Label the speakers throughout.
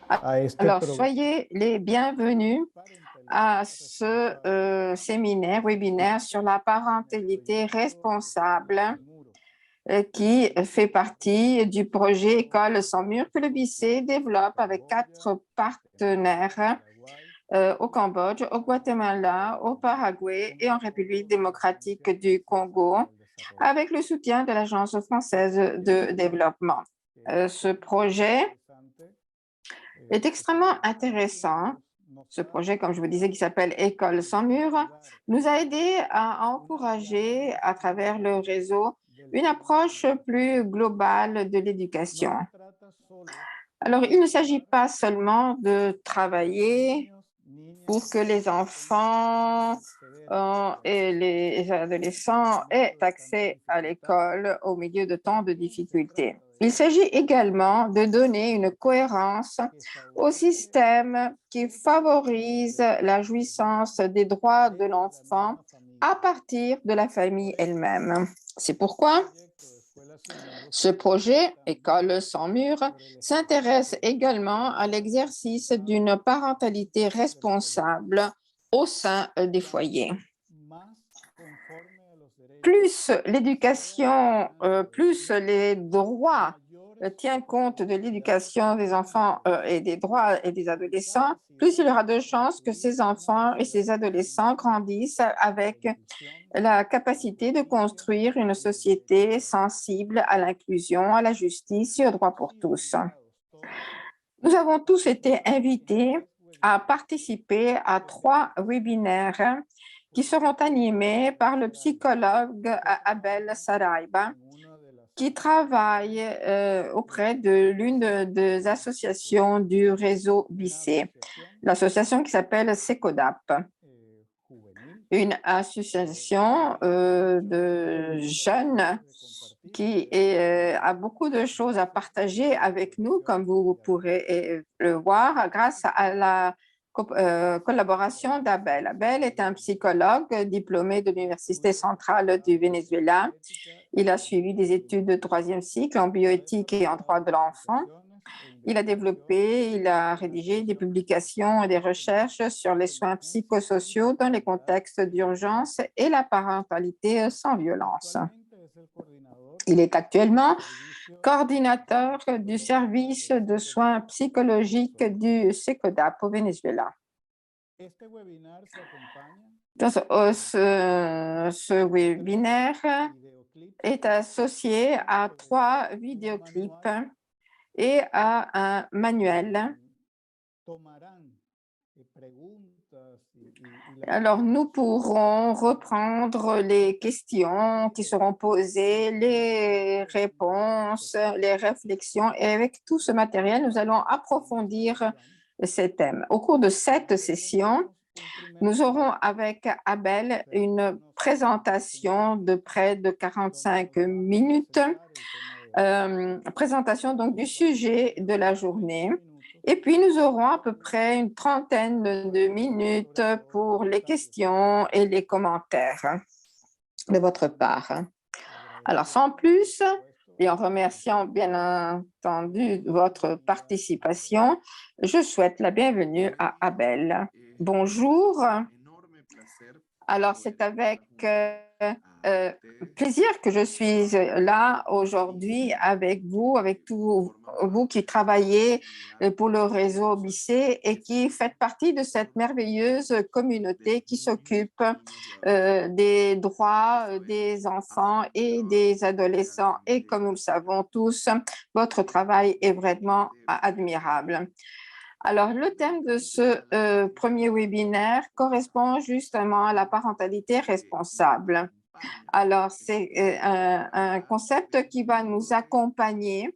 Speaker 1: a este
Speaker 2: Alors,
Speaker 1: programa
Speaker 2: soyez les bienvenus à ce webinaire sur la parentalité responsable qui fait partie du projet École sans mur que le BICE développe avec 4 partenaires au Cambodge, au Guatemala, au Paraguay et en République démocratique du Congo, avec le soutien de l'Agence française de développement. Ce projet est extrêmement intéressant. Ce projet, comme je vous disais, qui s'appelle École sans mur, nous a aidé à encourager à travers le réseau une approche plus globale de l'éducation. Alors, il ne s'agit pas seulement de travailler pour que les enfants et les adolescents aient accès à l'école au milieu de tant de difficultés. Il s'agit également de donner une cohérence au système qui favorise la jouissance des droits de l'enfant à partir de la famille elle-même. C'est pourquoi ce projet, École sans mur, s'intéresse également à l'exercice d'une parentalité responsable au sein des foyers. Plus l'éducation, plus les droits tiennent compte de l'éducation des enfants et des droits et des adolescents, plus il y aura de chances que ces enfants et ces adolescents grandissent avec la capacité de construire une société sensible à l'inclusion, à la justice et aux droits pour tous. Nous avons tous été invités à participer à 3 webinaires qui seront animés par le psychologue Abel Saraiba, qui travaille auprès de l'une des associations du réseau BICE, l'association qui s'appelle SECODAP, une association de jeunes qui a beaucoup de choses à partager avec nous, comme vous pourrez le voir, grâce à la collaboration d'Abel. Abel est un psychologue diplômé de l'Université centrale du Venezuela. Il a suivi des études de 3e cycle en bioéthique et en droit de l'enfant. Il a rédigé des publications et des recherches sur les soins psychosociaux dans les contextes d'urgence et la parentalité sans violence. Il est actuellement coordinateur du service de soins psychologiques du SECODAP au Venezuela. Ce webinaire est associé à 3 vidéoclips et à un manuel. Alors, nous pourrons reprendre les questions qui seront posées, les réponses, les réflexions. Et avec tout ce matériel, nous allons approfondir ces thèmes. Au cours de cette session, nous aurons avec Abel une présentation de près de 45 minutes, présentation donc du sujet de la journée. Et puis, nous aurons à peu près une trentaine de minutes pour les questions et les commentaires de votre part. Alors, sans plus, et en remerciant bien entendu votre participation, je souhaite la bienvenue à Abel. Bonjour. Alors, c'est avec plaisir que je suis là aujourd'hui avec vous, avec tous vous qui travaillez pour le réseau BICE et qui faites partie de cette merveilleuse communauté qui s'occupe des droits des enfants et des adolescents. Et comme nous le savons tous, votre travail est vraiment admirable. Alors, le thème de ce premier webinaire correspond justement à la parentalité responsable. Alors, c'est un concept qui va nous accompagner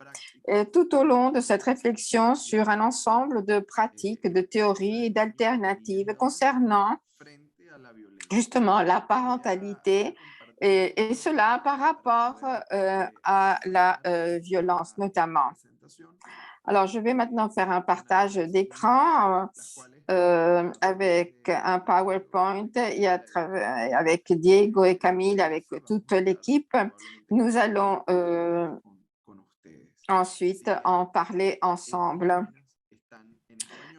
Speaker 2: tout au long de cette réflexion sur un ensemble de pratiques, de théories et d'alternatives concernant justement la parentalité et cela par rapport à la violence notamment. Alors, je vais maintenant faire un partage d'écran avec un PowerPoint et avec Diego et Camille, avec toute l'équipe. Nous allons ensuite en parler ensemble.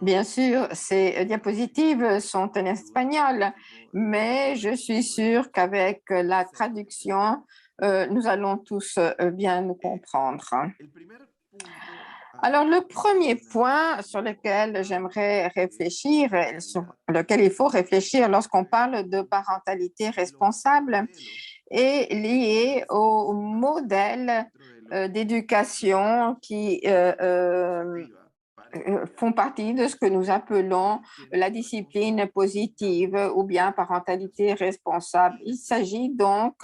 Speaker 2: Bien sûr, ces diapositives sont en espagnol, mais je suis sûre qu'avec la traduction, nous allons tous bien nous comprendre. Alors, le premier point sur lequel j'aimerais réfléchir, sur lequel il faut réfléchir lorsqu'on parle de parentalité responsable, est lié au modèle d'éducation qui font partie de ce que nous appelons la discipline positive ou bien parentalité responsable. Il s'agit donc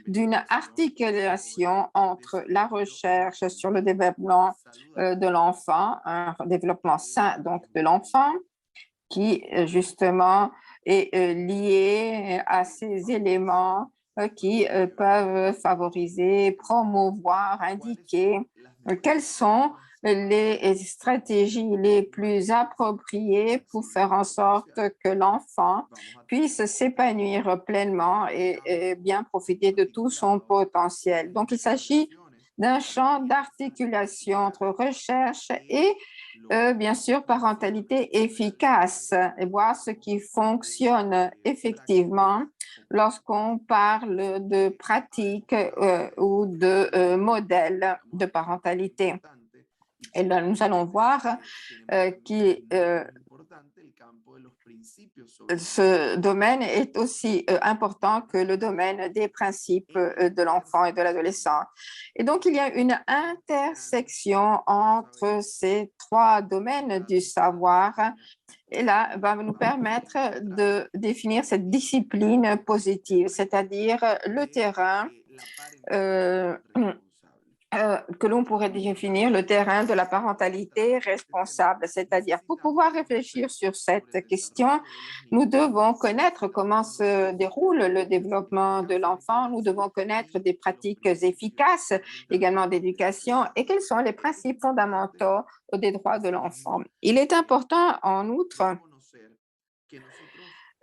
Speaker 2: d'une articulation entre la recherche sur le développement de l'enfant, un développement sain donc de l'enfant, qui justement est lié à ces éléments qui peuvent favoriser, promouvoir, indiquer quelles sont les stratégies les plus appropriées pour faire en sorte que l'enfant puisse s'épanouir pleinement et bien profiter de tout son potentiel. Donc, il s'agit d'un champ d'articulation entre recherche et bien sûr, parentalité efficace et voir ce qui fonctionne effectivement lorsqu'on parle de pratiques ou de modèles de parentalité. Et là, nous allons voir ce domaine est aussi important que le domaine des principes de l'enfant et de l'adolescent. Et donc, il y a une intersection entre ces trois domaines du savoir. Et là, va nous permettre de définir cette discipline positive, c'est-à-dire le terrain que l'on pourrait définir le terrain de la parentalité responsable, c'est-à-dire pour pouvoir réfléchir sur cette question, nous devons connaître comment se déroule le développement de l'enfant, nous devons connaître des pratiques efficaces également d'éducation et quels sont les principes fondamentaux des droits de l'enfant. Il est important en outre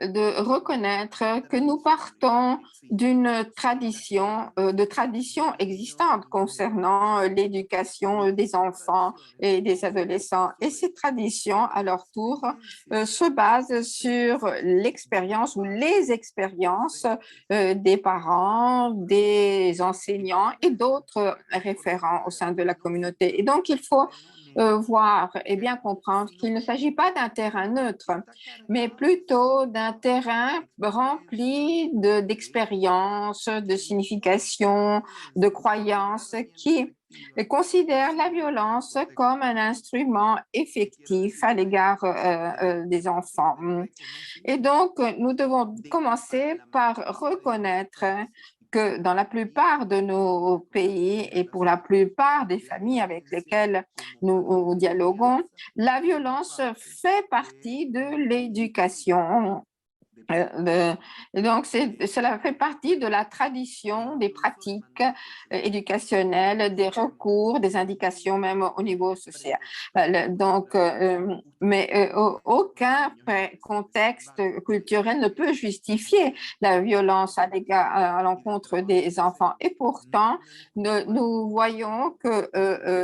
Speaker 2: de reconnaître que nous partons d'une tradition, de traditions existantes concernant l'éducation des enfants et des adolescents. Et ces traditions, à leur tour, se basent sur l'expérience ou les expériences des parents, des enseignants et d'autres référents au sein de la communauté. Et donc, il faut voir et bien comprendre qu'il ne s'agit pas d'un terrain neutre, mais plutôt d'un terrain rempli d'expériences, de significations, de croyances qui considèrent la violence comme un instrument effectif à l'égard des enfants. Et donc, nous devons commencer par reconnaître que dans la plupart de nos pays et pour la plupart des familles avec lesquelles nous dialoguons, la violence fait partie de l'éducation. Et donc, cela fait partie de la tradition des pratiques éducationnelles, des recours, des indications même au niveau social. Mais aucun contexte culturel ne peut justifier la violence à l'encontre des enfants. Et pourtant, nous voyons que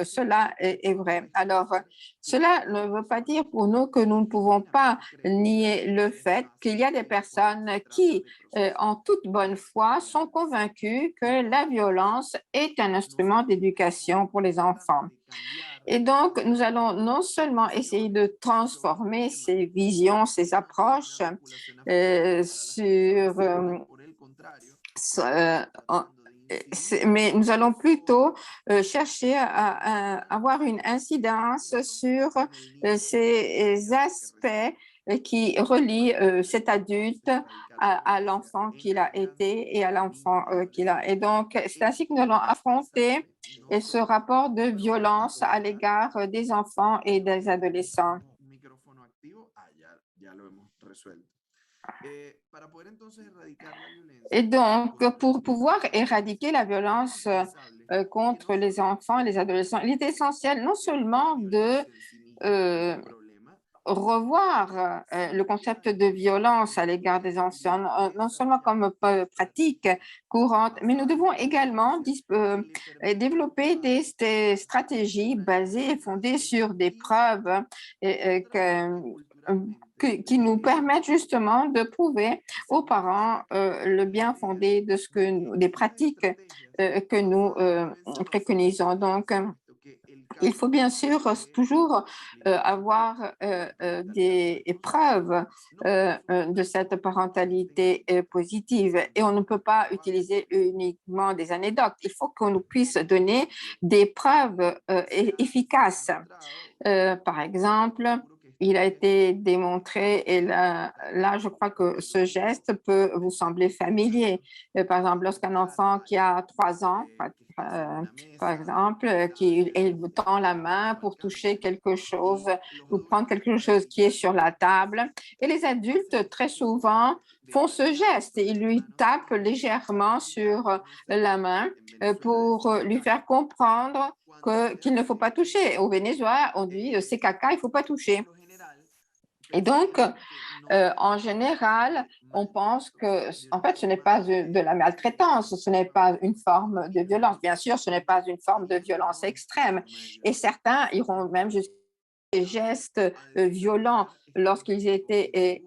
Speaker 2: cela est vrai. Alors, cela ne veut pas dire pour nous que nous ne pouvons pas nier le fait qu'il y a des personnes qui, en toute bonne foi, sont convaincues que la violence est un instrument d'éducation pour les enfants. Et donc, nous allons non seulement essayer de transformer ces visions, ces approches mais nous allons plutôt chercher à avoir une incidence sur ces aspects qui relient cet adulte à l'enfant qu'il a été et à l'enfant qu'il a. Et donc, c'est ainsi que nous allons affronter ce rapport de violence à l'égard des enfants et des adolescents. Et donc, pour pouvoir éradiquer la violence contre les enfants et les adolescents, il est essentiel non seulement de revoir le concept de violence à l'égard des anciens, non seulement comme pratique courante, mais nous devons également développer des stratégies basées et fondées sur des preuves qui nous permettent justement de prouver aux parents le bien fondé de des pratiques que nous préconisons. Donc, il faut bien sûr toujours avoir des preuves de cette parentalité positive et on ne peut pas utiliser uniquement des anecdotes. Il faut qu'on puisse donner des preuves efficaces. Par exemple, il a été démontré, et là, je crois que ce geste peut vous sembler familier. Par exemple, lorsqu'un enfant qui a 3 ans, par exemple, qui tend la main pour toucher quelque chose ou prendre quelque chose qui est sur la table, et les adultes, très souvent, font ce geste. Ils lui tapent légèrement sur la main pour lui faire comprendre qu'il ne faut pas toucher. Au Venezuela, on dit c'est caca, il ne faut pas toucher. Et donc, en général, on pense que, en fait, ce n'est pas de la maltraitance, ce n'est pas une forme de violence. Bien sûr, ce n'est pas une forme de violence extrême. Et certains iront même jusqu'à des gestes violents lorsqu'ils étaient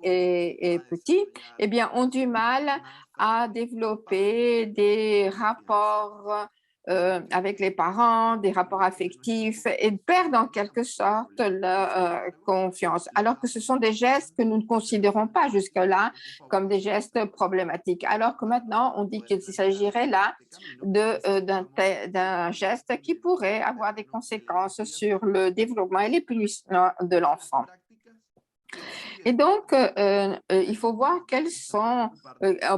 Speaker 2: petits, eh bien, ont du mal à développer des rapports avec les parents, des rapports affectifs et perdent en quelque sorte leur confiance, alors que ce sont des gestes que nous ne considérons pas jusque-là comme des gestes problématiques, alors que maintenant on dit qu'il s'agirait là d'un geste qui pourrait avoir des conséquences sur le développement et l'épanouissement de l'enfant. Et donc, il faut voir quelles sont,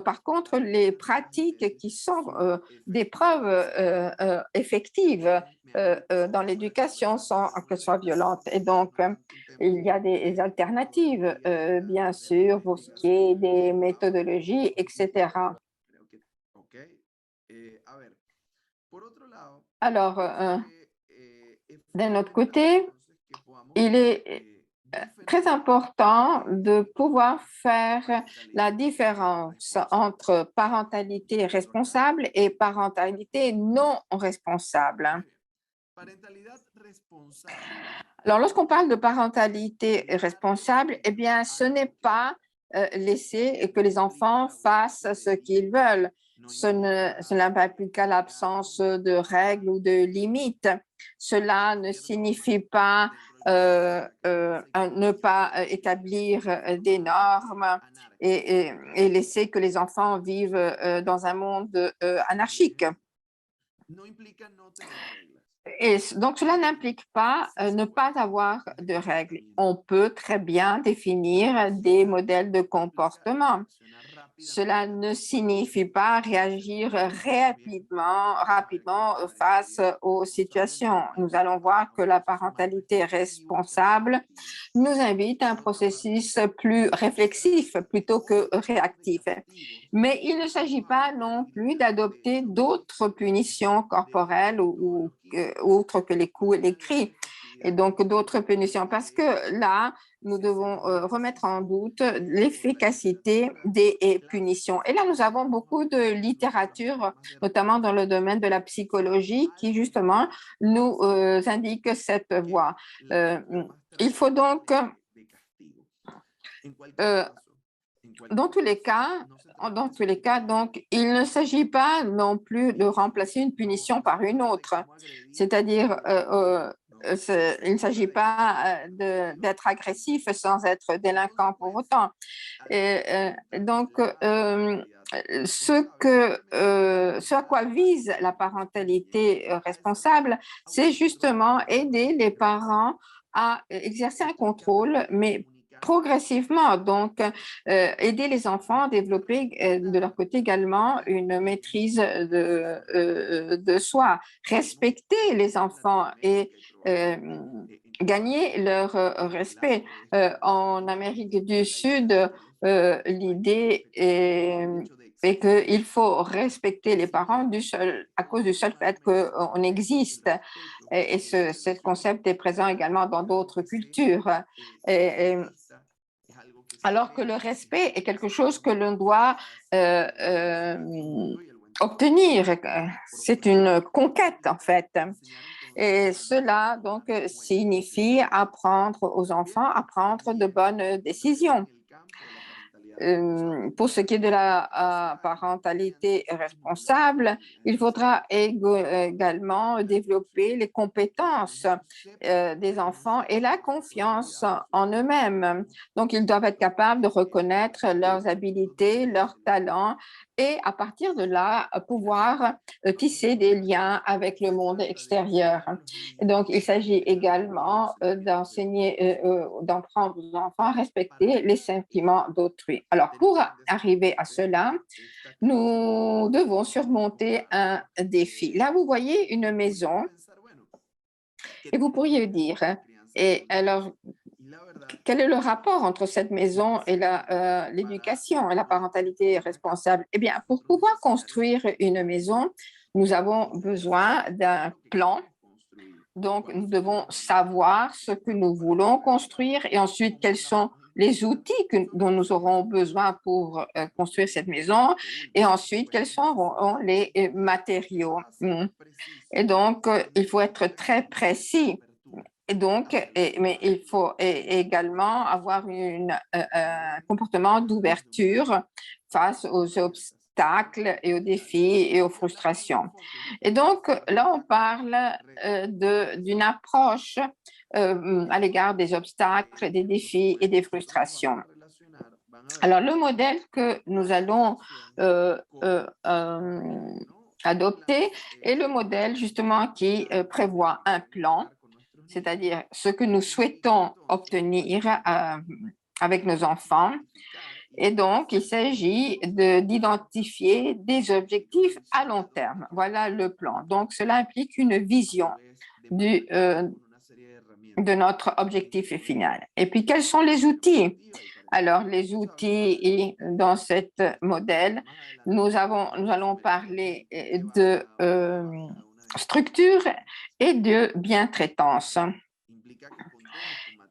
Speaker 2: par contre, les pratiques qui sont des preuves effectives dans l'éducation sans qu'elles soient violentes. Et donc, il y a des alternatives, bien sûr, pour ce qui est des méthodologies, etc. Alors, d'un autre côté, il est très important de pouvoir faire la différence entre parentalité responsable et parentalité non responsable. Alors, lorsqu'on parle de parentalité responsable, eh bien, ce n'est pas laisser que les enfants fassent ce qu'ils veulent. Cela n'implique pas l'absence de règles ou de limites. Cela ne signifie pas ne pas établir des normes et laisser que les enfants vivent dans un monde anarchique. Et donc, cela n'implique pas ne pas avoir de règles. On peut très bien définir des modèles de comportement. Cela ne signifie pas réagir rapidement face aux situations. Nous allons voir que la parentalité responsable nous invite à un processus plus réflexif plutôt que réactif. Mais il ne s'agit pas non plus d'adopter d'autres punitions corporelles ou autres que les coups et les cris. Et donc d'autres punitions, parce que là, nous devons remettre en doute l'efficacité des punitions. Et là, nous avons beaucoup de littérature, notamment dans le domaine de la psychologie, qui justement nous indique cette voie. Il faut donc, dans tous les cas, donc, il ne s'agit pas non plus de remplacer une punition par une autre. C'est-à-dire, il ne s'agit pas d'être agressif sans être délinquant pour autant. Et, donc, ce à quoi vise la parentalité responsable, c'est justement aider les parents à exercer un contrôle, mais progressivement, donc aider les enfants à développer de leur côté également une maîtrise de soi, respecter les enfants et gagner leur respect. En Amérique du Sud, l'idée est et qu'il faut respecter les parents à cause du seul fait qu'on existe. Et ce concept est présent également dans d'autres cultures. Et, alors que le respect est quelque chose que l'on doit euh, euh, obtenir. C'est une conquête, en fait. Et cela, donc, signifie apprendre aux enfants à prendre de bonnes décisions. Pour ce qui est de la parentalité responsable, il faudra également développer les compétences des enfants et la confiance en eux-mêmes. Donc, ils doivent être capables de reconnaître leurs habilités, leurs talents et à partir de là, pouvoir tisser des liens avec le monde extérieur. Et donc, il s'agit également d'enseigner, d'apprendre aux enfants à respecter les sentiments d'autrui. Alors, pour arriver à cela, nous devons surmonter un défi. Là, vous voyez une maison et vous pourriez dire, et alors, quel est le rapport entre cette maison et l'éducation et la parentalité responsable? Eh bien, pour pouvoir construire une maison, nous avons besoin d'un plan. Donc, nous devons savoir ce que nous voulons construire et ensuite quels sont les outils dont nous aurons besoin pour construire cette maison et ensuite quels seront les matériaux. Et donc, il faut être très précis. Et donc, mais il faut également avoir un comportement d'ouverture face aux obstacles et aux défis et aux frustrations. Et donc, là, on parle d'une approche à l'égard des obstacles, des défis et des frustrations. Alors, le modèle que nous allons adopter est le modèle justement qui prévoit un plan, c'est-à-dire ce que nous souhaitons obtenir avec nos enfants. Et donc, il s'agit d'identifier des objectifs à long terme. Voilà le plan. Donc, cela implique une vision de notre objectif final. Et puis, quels sont les outils? Alors, les outils dans ce modèle, nous allons parler de structure et de bientraitance.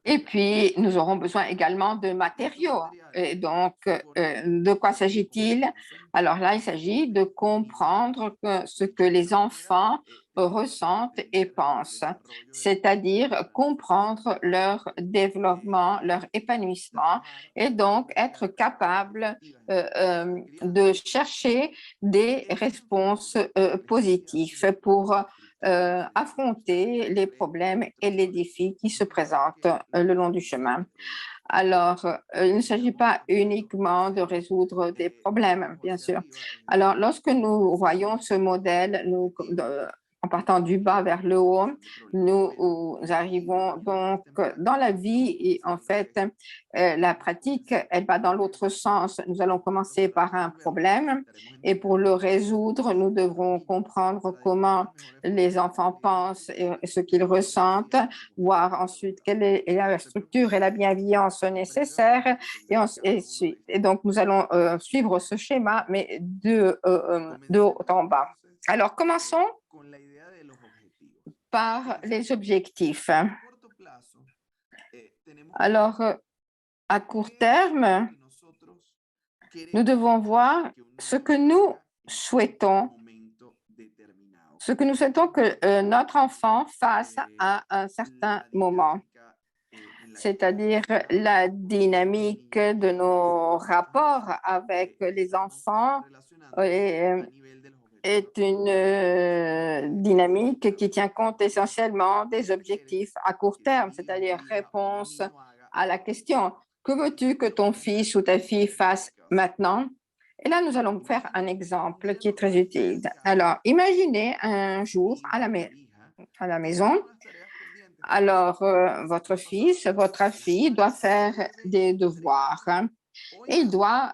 Speaker 2: Et puis, nous aurons besoin également de matériaux. Et donc, de quoi s'agit-il? Alors là, il s'agit de comprendre ce que les enfants ressentent et pensent, c'est-à-dire comprendre leur développement, leur épanouissement, et donc être capable de chercher des réponses positives pour affronter les problèmes et les défis qui se présentent le long du chemin. Alors, il ne s'agit pas uniquement de résoudre des problèmes, bien sûr. Alors, lorsque nous voyons ce modèle, en partant du bas vers le haut, nous arrivons donc dans la vie et en fait, la pratique, elle va dans l'autre sens. Nous allons commencer par un problème et pour le résoudre, nous devrons comprendre comment les enfants pensent et ce qu'ils ressentent, voir ensuite quelle est la structure et la bienveillance nécessaires et donc nous allons suivre ce schéma, mais de haut en bas. Alors, commençons par les objectifs. Alors, à court terme, nous devons voir ce que nous souhaitons que notre enfant fasse à un certain moment, c'est-à-dire la dynamique de nos rapports avec les enfants est une dynamique qui tient compte essentiellement des objectifs à court terme, c'est-à-dire réponse à la question « Que veux-tu que ton fils ou ta fille fasse maintenant ?» Et là, nous allons faire un exemple qui est très utile. Alors, imaginez un jour à la maison, alors votre fils, votre fille doit faire des devoirs et il doit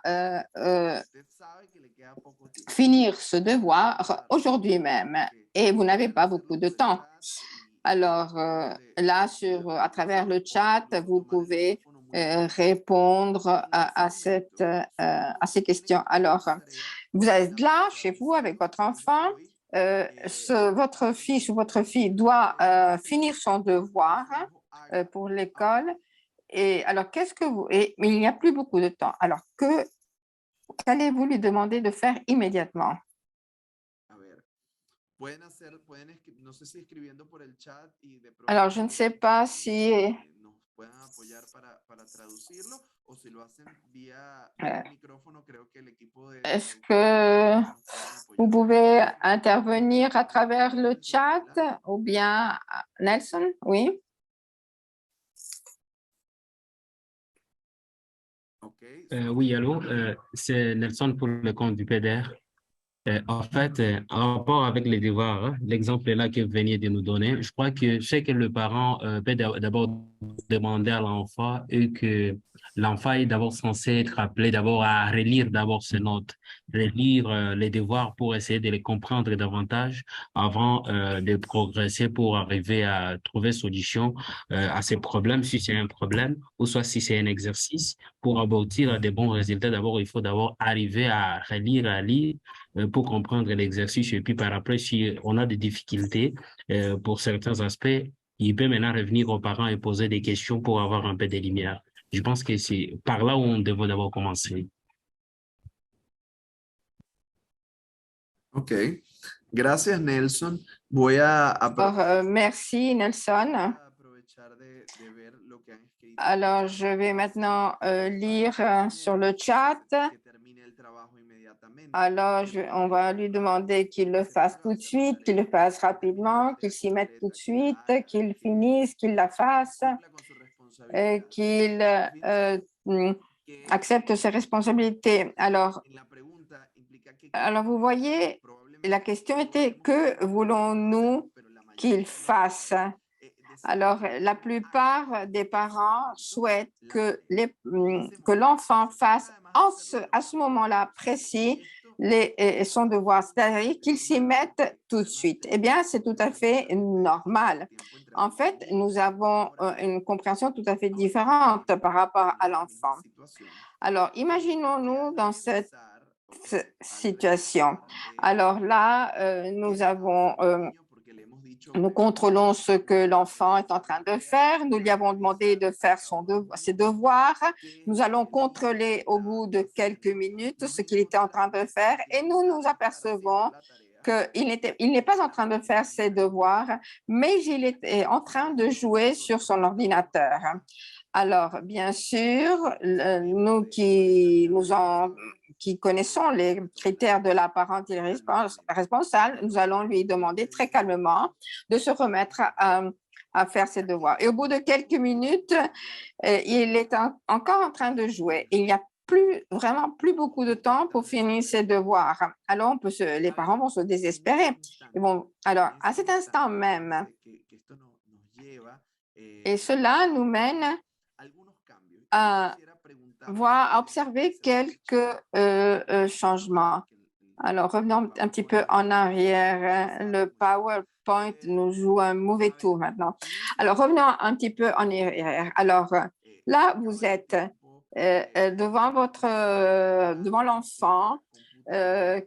Speaker 2: finir ce devoir aujourd'hui même et vous n'avez pas beaucoup de temps. Alors là, à travers le chat, vous pouvez répondre à ces questions. Alors, vous êtes là, chez vous, avec votre enfant. Votre fils ou votre fille doit finir son devoir pour l'école. Et alors, qu'est-ce que vous... mais il n'y a plus beaucoup de temps. Alors, qu'allez-vous lui demander de faire immédiatement? Alors, je ne sais pas si est-ce que vous pouvez intervenir à travers le chat ou bien Nelson? Oui.
Speaker 1: Oui, allô, c'est Nelson pour le compte du PDR. En fait, en rapport avec les devoirs, hein, l'exemple là que vous veniez de nous donner, je crois que c'est que le parent peut d'abord demander à l'enfant et que l'enfant est d'abord censé être appelé d'abord à relire d'abord ses notes, relire les devoirs pour essayer de les comprendre davantage avant de progresser pour arriver à trouver solution à ces problèmes, si c'est un problème, ou soit si c'est un exercice. Pour aboutir à des bons résultats, d'abord, il faut d'abord arriver à relire, à lire pour comprendre l'exercice. Et puis par après, si on a des difficultés pour certains aspects, il peut maintenant revenir aux parents et poser des questions pour avoir un peu de lumière. Je pense que c'est par là où on devrait d'abord commencer.
Speaker 3: Ok. Gracias, Nelson.
Speaker 2: Alors, merci, Nelson. Alors, je vais maintenant lire sur le chat. Alors, on va lui demander qu'il le fasse tout de suite, qu'il le fasse rapidement, qu'il s'y mette tout de suite, qu'il finisse, qu'il la fasse, qu'il accepte ses responsabilités. Alors, vous voyez, la question était, que voulons-nous qu'il fasse? Alors, la plupart des parents souhaitent que l'enfant fasse à ce moment-là précis son devoir, c'est-à-dire qu'il s'y mette tout de suite. Eh bien, c'est tout à fait normal. En fait, nous avons une compréhension tout à fait différente par rapport à l'enfant. Alors, imaginons-nous dans cette situation. Alors là, nous contrôlons ce que l'enfant est en train de faire. Nous lui avons demandé de faire ses devoirs. Nous allons contrôler au bout de quelques minutes ce qu'il était en train de faire et nous nous apercevons qu'il n'est pas en train de faire ses devoirs, mais il est en train de jouer sur son ordinateur. Alors, bien sûr, nous qui connaissons les critères de la parentalité responsable, nous allons lui demander très calmement de se remettre à faire ses devoirs. Et au bout de quelques minutes, il est encore en train de jouer. Il n'y a vraiment plus beaucoup de temps pour finir ses devoirs. Alors, les parents vont se désespérer. Alors, à cet instant même, et cela nous mène à observer quelques changements. Alors, revenons un petit peu en arrière. Le PowerPoint nous joue un mauvais tour maintenant. Alors, revenons un petit peu en arrière. Alors, là, vous êtes devant l'enfant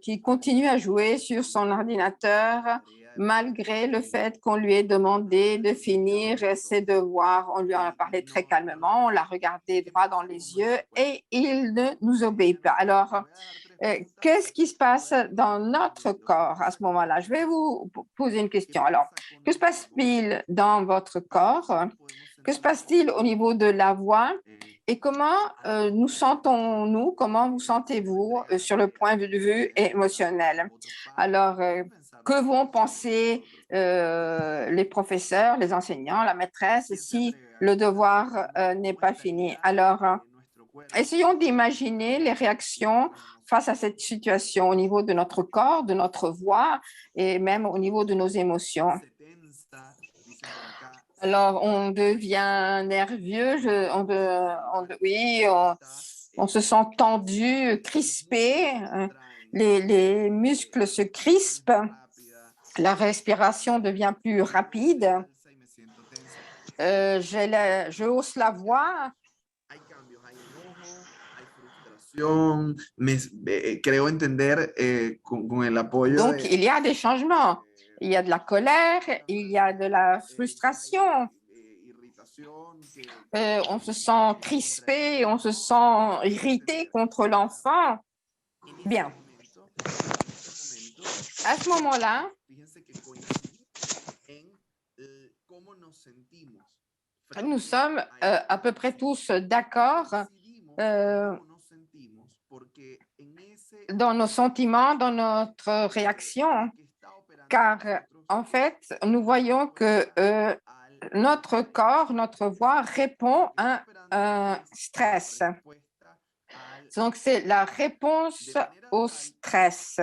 Speaker 2: qui continue à jouer sur son ordinateur malgré le fait qu'on lui ait demandé de finir ses devoirs. On lui en a parlé très calmement, on l'a regardé droit dans les yeux et il ne nous obéit pas. Alors, qu'est-ce qui se passe dans notre corps à ce moment-là? Je vais vous poser une question. Alors, que se passe-t-il dans votre corps? Que se passe-t-il au niveau de la voix? Et comment nous sentons-nous? Comment vous sentez-vous sur le point de vue émotionnel? Alors, que vont penser les professeurs, les enseignants, la maîtresse si le devoir n'est pas fini? Alors, essayons d'imaginer les réactions face à cette situation au niveau de notre corps, de notre voix et même au niveau de nos émotions. Alors, on devient nerveux, on se sent tendu, crispé, les muscles se crispent, la respiration devient plus rapide, je hausse la voix
Speaker 3: Creo entender con el apoyo
Speaker 2: Donc, il y a des changements. Il y a de la colère, il y a de la frustration. On se sent crispé, on se sent irrité contre l'enfant. Bien. À ce moment-là, nous sommes à peu près tous d'accord dans nos sentiments, dans notre réaction, car en fait, nous voyons que notre corps, notre voix répond à un stress. Donc, c'est la réponse au stress.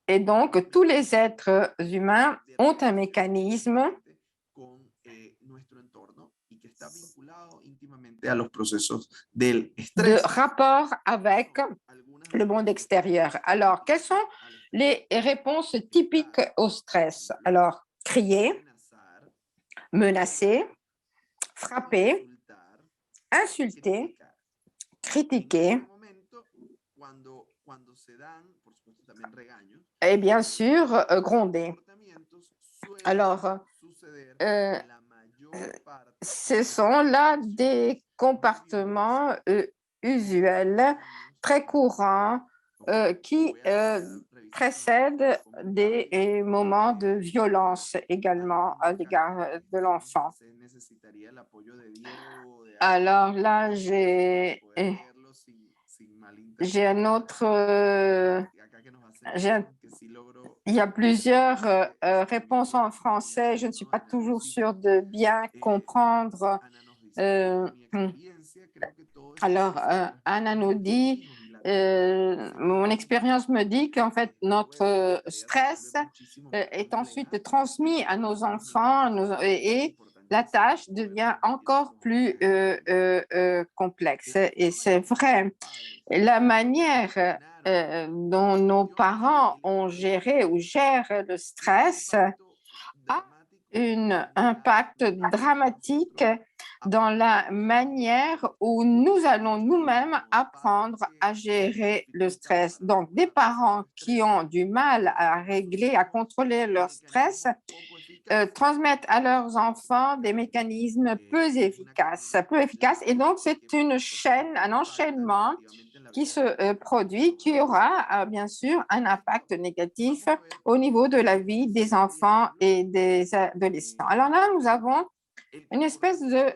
Speaker 2: Et donc, tous les êtres humains ont un mécanisme de rapport avec le monde extérieur. Alors, quelles sont les réponses typiques au stress? Alors, crier, menacer, frapper, insulter, critiquer et bien sûr gronder. Alors, ce sont là des comportements usuels, très courants, qui précèdent des moments de violence également à l'égard de l'enfant. Alors là, j'ai un autre... il y a plusieurs réponses en français. Je ne suis pas toujours sûre de bien comprendre. Alors, Anna nous dit, mon expérience me dit qu'en fait, notre stress est ensuite transmis à nos enfants et la tâche devient encore plus complexe. Et c'est vrai, la manière dont nos parents ont géré ou gèrent le stress a un impact dramatique dans la manière où nous allons nous-mêmes apprendre à gérer le stress. Donc, des parents qui ont du mal à régler, à contrôler leur stress, transmettent à leurs enfants des mécanismes peu efficaces. Et donc, c'est une chaîne, un enchaînement qui se produit, qui aura bien sûr un impact négatif au niveau de la vie des enfants et des adolescents. Alors là, nous avons une espèce de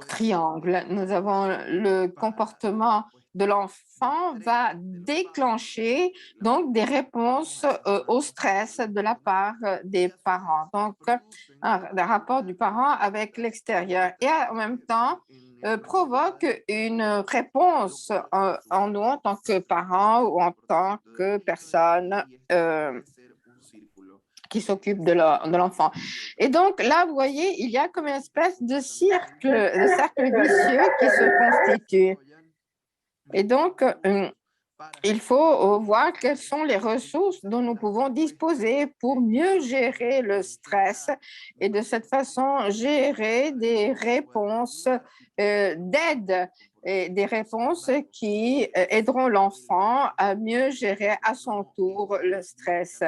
Speaker 2: triangle. Nous avons le comportement de l'enfant va déclencher donc des réponses au stress de la part des parents. Donc, un rapport du parent avec l'extérieur et en même temps provoque une réponse en nous en tant que parents ou en tant que personne qui s'occupent de l'enfant. Et donc là, vous voyez, il y a comme une espèce de cercle vicieux qui se constitue. Et donc, il faut voir quelles sont les ressources dont nous pouvons disposer pour mieux gérer le stress et de cette façon gérer des réponses d'aide et des réponses qui aideront l'enfant à mieux gérer à son tour le stress.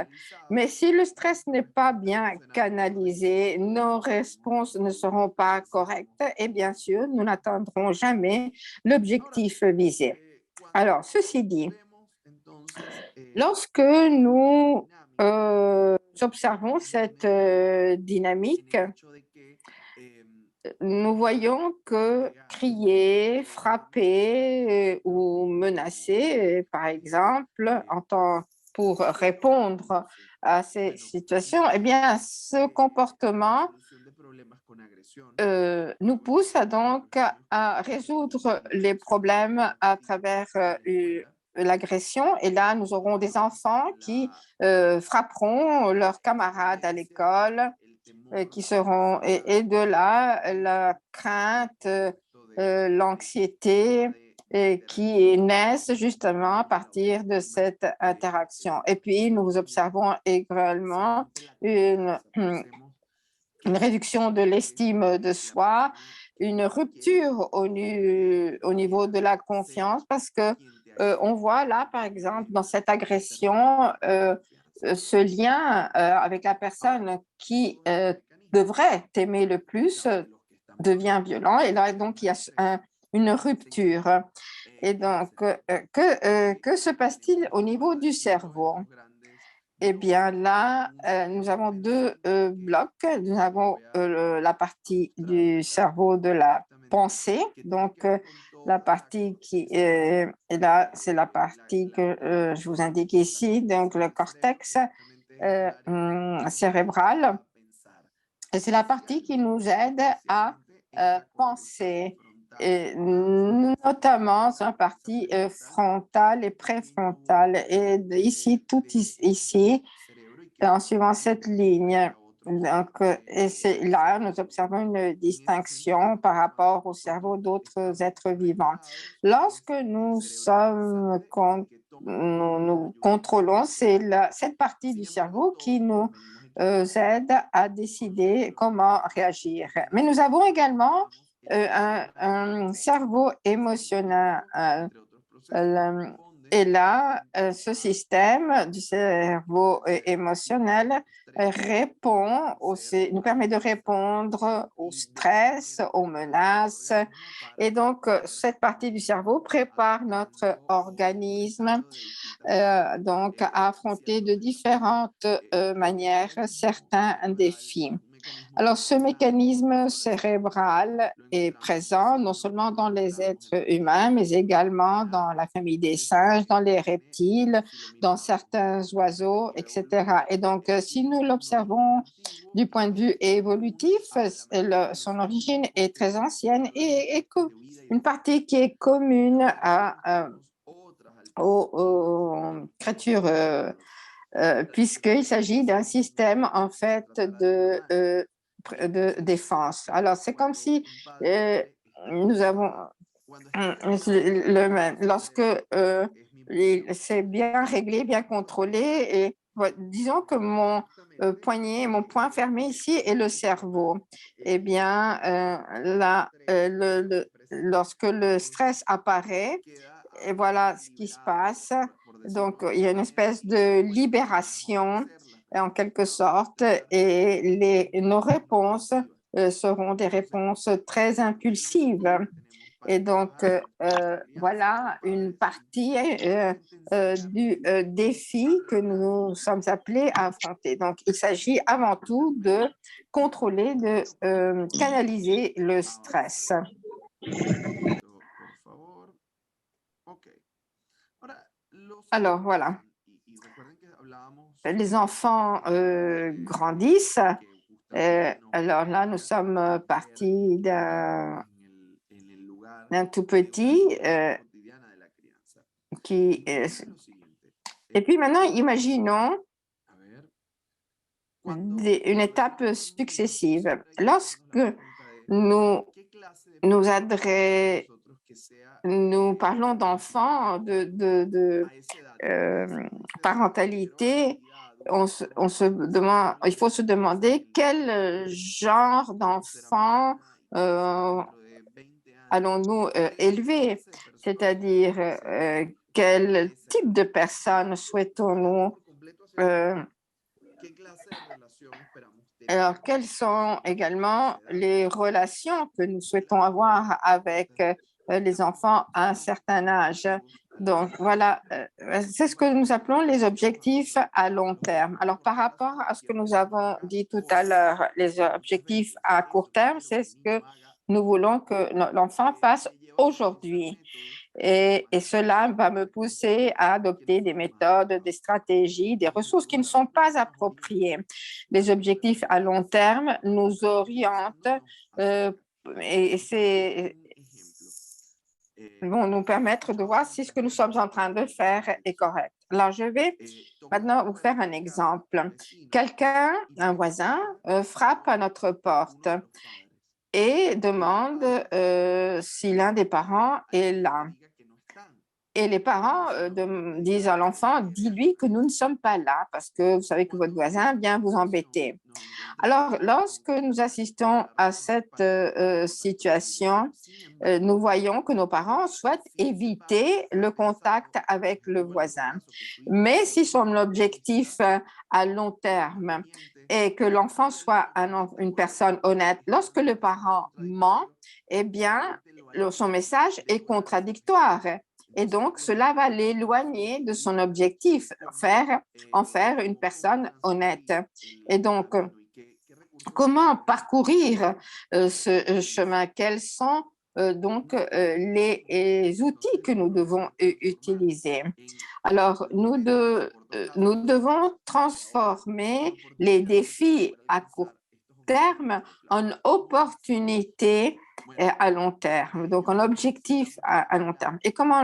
Speaker 2: Mais si le stress n'est pas bien canalisé, nos réponses ne seront pas correctes et bien sûr, nous n'atteindrons jamais l'objectif visé. Alors, ceci dit, lorsque nous observons cette dynamique, nous voyons que crier, frapper ou menacer, par exemple, pour répondre à ces situations, eh bien, ce comportement nous pousse donc à résoudre les problèmes à travers l'agression. Et là, nous aurons des enfants qui frapperont leurs camarades à l'école, qui seront, et de là, la crainte, l'anxiété qui naissent justement à partir de cette interaction. Et puis, nous observons également une réduction de l'estime de soi, une rupture au niveau de la confiance, parce que on voit là, par exemple, dans cette agression, ce lien avec la personne qui devrait t'aimer le plus devient violent, et là, donc, il y a une rupture. Et donc, que se passe-t-il au niveau du cerveau? Eh bien, là, nous avons deux blocs. Nous avons la partie du cerveau de la pensée. Donc, la partie qui est là, c'est la partie que je vous indique ici, donc le cortex cérébral. Et c'est la partie qui nous aide à penser, et notamment sur la partie frontale et préfrontale. Et ici, tout ici, en suivant cette ligne. Donc, et c'est là, nous observons une distinction par rapport au cerveau d'autres êtres vivants. Lorsque nous nous contrôlons, c'est cette partie du cerveau qui nous aide à décider comment réagir. Mais nous avons également un cerveau émotionnel. Et là, ce système du cerveau émotionnel nous permet de répondre au stress, aux menaces. Et donc, cette partie du cerveau prépare notre organisme donc, à affronter de différentes manières certains défis. Alors, ce mécanisme cérébral est présent non seulement dans les êtres humains, mais également dans la famille des singes, dans les reptiles, dans certains oiseaux, etc. Et donc, si nous l'observons du point de vue évolutif, son origine est très ancienne et une partie qui est commune aux créatures puisqu'il s'agit d'un système en fait de défense. Alors, c'est comme si nous avons, lorsque c'est bien réglé, bien contrôlé, et disons que mon poignet, mon poing fermé ici est le cerveau. Eh bien, là, lorsque le stress apparaît, et voilà ce qui se passe. Donc, il y a une espèce de libération en quelque sorte, et nos réponses seront des réponses très impulsives. Et donc, voilà une partie du défi que nous sommes appelés à affronter. Donc, il s'agit avant tout de contrôler, de canaliser le stress. Alors, voilà. Les enfants grandissent. Alors là, nous sommes partis d'un tout petit et puis maintenant, imaginons une étape successive. Lorsque nous parlons d'enfants, de parentalité, il faut se demander quel genre d'enfant allons-nous élever, c'est-à-dire quel type de personnes souhaitons-nous alors, quelles sont également les relations que nous souhaitons avoir avec les enfants à un certain âge? Donc, voilà, c'est ce que nous appelons les objectifs à long terme. Alors, par rapport à ce que nous avons dit tout à l'heure, les objectifs à court terme, c'est ce que nous voulons que l'enfant fasse aujourd'hui. Et cela va me pousser à adopter des méthodes, des stratégies, des ressources qui ne sont pas appropriées. Les objectifs à long terme nous orientent et vont nous permettre de voir si ce que nous sommes en train de faire est correct. Alors, je vais maintenant vous faire un exemple. Quelqu'un, un voisin, frappe à notre porte et demande si l'un des parents est là. Et les parents disent à l'enfant, dis-lui que nous ne sommes pas là parce que vous savez que votre voisin vient vous embêter. Alors, lorsque nous assistons à cette situation, nous voyons que nos parents souhaitent éviter le contact avec le voisin. Mais si son objectif à long terme est que l'enfant soit une personne honnête, lorsque le parent ment, eh bien, son message est contradictoire. Et donc, cela va l'éloigner de son objectif, en faire une personne honnête. Et donc, comment parcourir ce chemin? Quels sont donc les outils que nous devons utiliser? Alors, nous devons transformer les défis à court terme en opportunités à long terme, donc en objectif à long terme. Et comment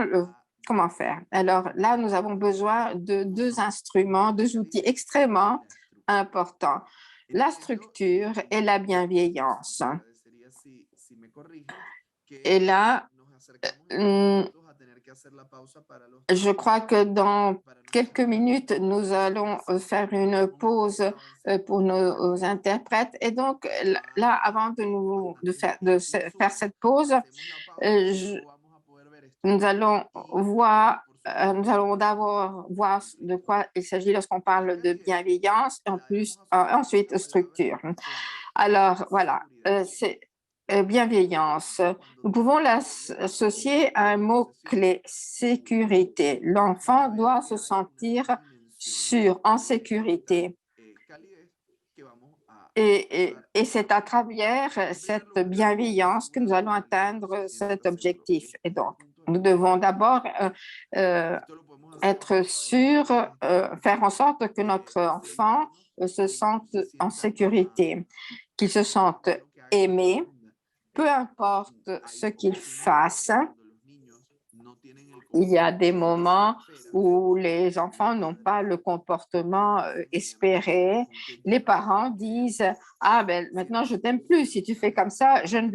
Speaker 2: faire? Alors là, nous avons besoin de deux instruments, deux outils extrêmement importants, la structure et la bienveillance. Et là, je crois que dans quelques minutes, nous allons faire une pause pour nos interprètes. Et donc, là, avant de faire cette pause, nous allons d'abord voir de quoi il s'agit lorsqu'on parle de bienveillance, et ensuite structure. Alors, voilà, c'est bienveillance. Nous pouvons l'associer à un mot-clé, sécurité. L'enfant doit se sentir sûr, en sécurité. Et c'est à travers cette bienveillance que nous allons atteindre cet objectif. Et donc, nous devons d'abord être sûrs, faire en sorte que notre enfant se sente en sécurité, qu'il se sente aimé, peu importe ce qu'il fasse. Il y a des moments où les enfants n'ont pas le comportement espéré. Les parents disent, ah ben maintenant je t'aime plus. Si tu fais comme ça, je ne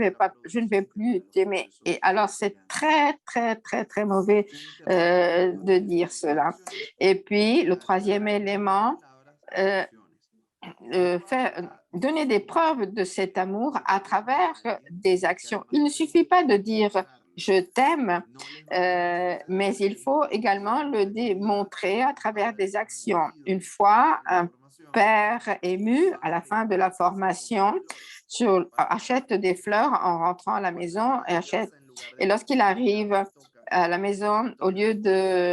Speaker 2: vais plus t'aimer. Et alors c'est très très très très mauvais de dire cela. Et puis le troisième élément, donner des preuves de cet amour à travers des actions. Il ne suffit pas de dire je t'aime, mais il faut également le démontrer à travers des actions. Une fois, un père ému, à la fin de la formation, achète des fleurs en rentrant à la maison et lorsqu'il arrive à la maison, au lieu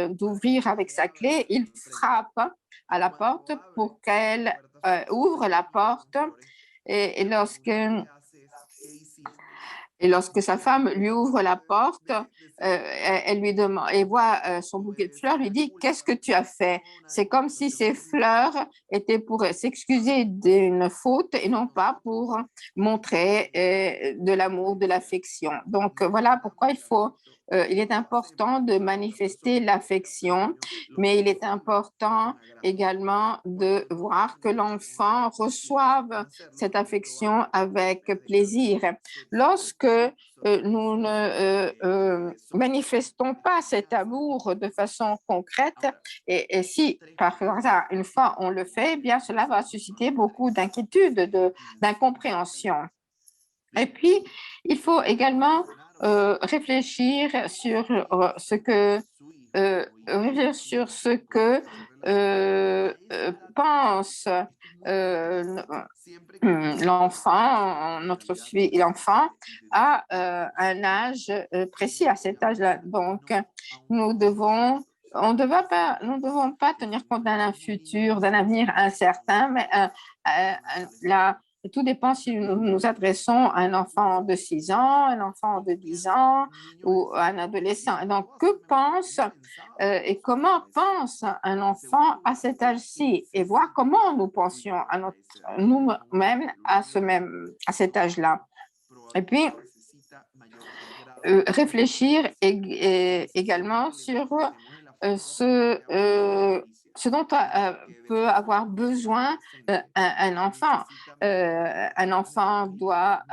Speaker 2: d'ouvrir avec sa clé, il frappe à la porte pour qu'elle ouvre la porte et lorsque sa femme lui ouvre la porte, elle lui demande, et voit son bouquet de fleurs, lui dit, qu'est-ce que tu as fait? C'est comme si ces fleurs étaient pour s'excuser d'une faute et non pas pour montrer de l'amour, de l'affection. Donc voilà pourquoi il est important de manifester l'affection, mais il est important également de voir que l'enfant reçoive cette affection avec plaisir. Lorsque nous ne manifestons pas cet amour de façon concrète, et si par hasard une fois on le fait, eh bien cela va susciter beaucoup d'inquiétude, d'incompréhension. Et puis, il faut également réfléchir sur ce que pense l'enfant, l'enfant à un âge précis, à cet âge-là. Donc, nous ne devons pas tenir compte d'un futur, d'un avenir incertain, mais tout dépend si nous nous adressons à un enfant de 6 ans, un enfant de 10 ans ou un adolescent. Et donc, que pense et comment pense un enfant à cet âge-ci et voir comment nous pensions à nous-mêmes à cet âge-là. Et puis, réfléchir également sur ce dont peut avoir besoin un enfant. Un enfant doit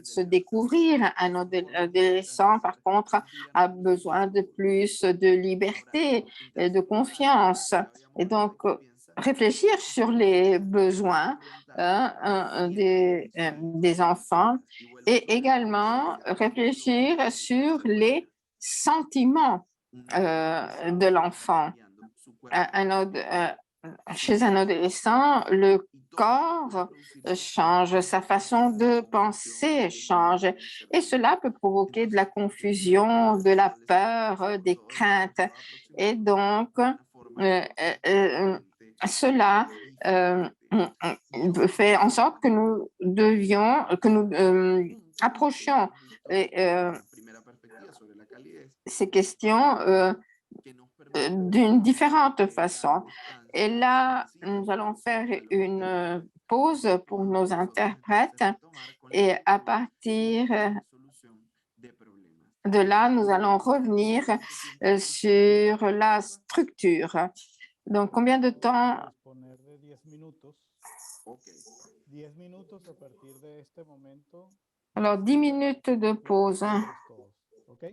Speaker 2: se découvrir. Un adolescent, par contre, a besoin de plus de liberté et de confiance. Et donc, réfléchir sur les besoins des enfants et également réfléchir sur les sentiments de l'enfant. Chez un adolescent, le corps change, sa façon de penser change et cela peut provoquer de la confusion, de la peur, des craintes. Et donc, cela fait en sorte que nous approchions ces questions d'une différente façon. Et là, nous allons faire une pause pour nos interprètes et à partir de là, nous allons revenir sur la structure. Donc, combien de temps? Alors, 10 minutes de pause.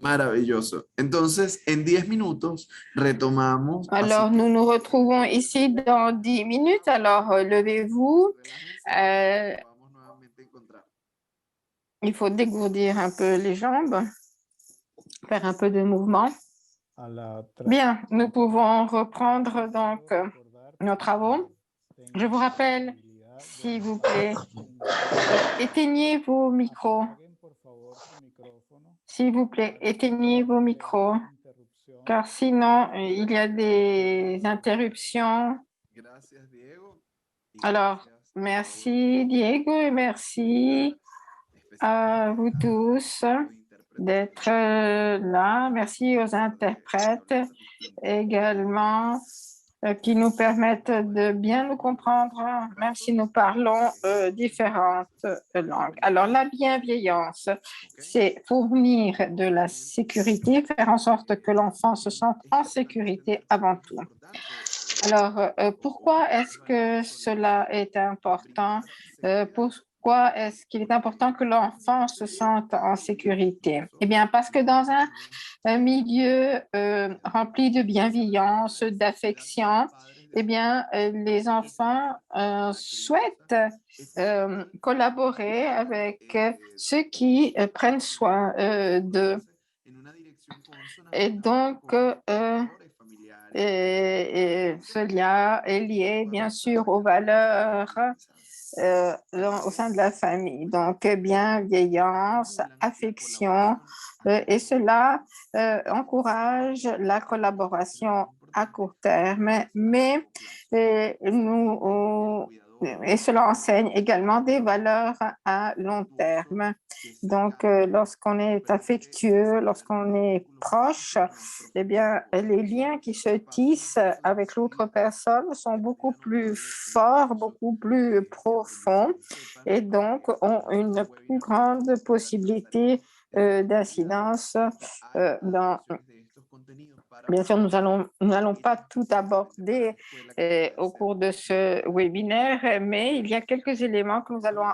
Speaker 3: Maravilloso. Entonces, en 10 minutos retomamos.
Speaker 2: Alors, nous nous retrouvons ici dans 10 minutes. Alors, levez-vous. Il faut dégourdir un peu les jambes, faire un peu de mouvement. Bien, nous pouvons reprendre donc nos travaux. Je vous rappelle, s'il vous plaît, éteignez vos micros. S'il vous plaît, éteignez vos micros, car sinon, il y a des interruptions. Alors, merci Diego et merci à vous tous d'être là. Merci aux interprètes également qui nous permettent de bien nous comprendre, même si nous parlons différentes langues. Alors, la bienveillance, c'est fournir de la sécurité, faire en sorte que l'enfant se sente en sécurité avant tout. Alors, pourquoi est-ce que cela est important? Pourquoi est-ce qu'il est important que l'enfant se sente en sécurité? Eh bien, parce que dans un milieu rempli de bienveillance, d'affection, eh bien, les enfants souhaitent collaborer avec ceux qui prennent soin d'eux. Et donc, cela est lié, bien sûr, aux valeurs au sein de la famille. Donc, bienveillance, affection, et cela encourage la collaboration à court terme, mais et cela enseigne également des valeurs à long terme. Donc, lorsqu'on est affectueux, lorsqu'on est proche, eh bien, les liens qui se tissent avec l'autre personne sont beaucoup plus forts, beaucoup plus profonds et donc ont une plus grande possibilité d'incidence dans. Bien sûr, nous n'allons pas tout aborder au cours de ce webinaire, mais il y a quelques éléments que nous allons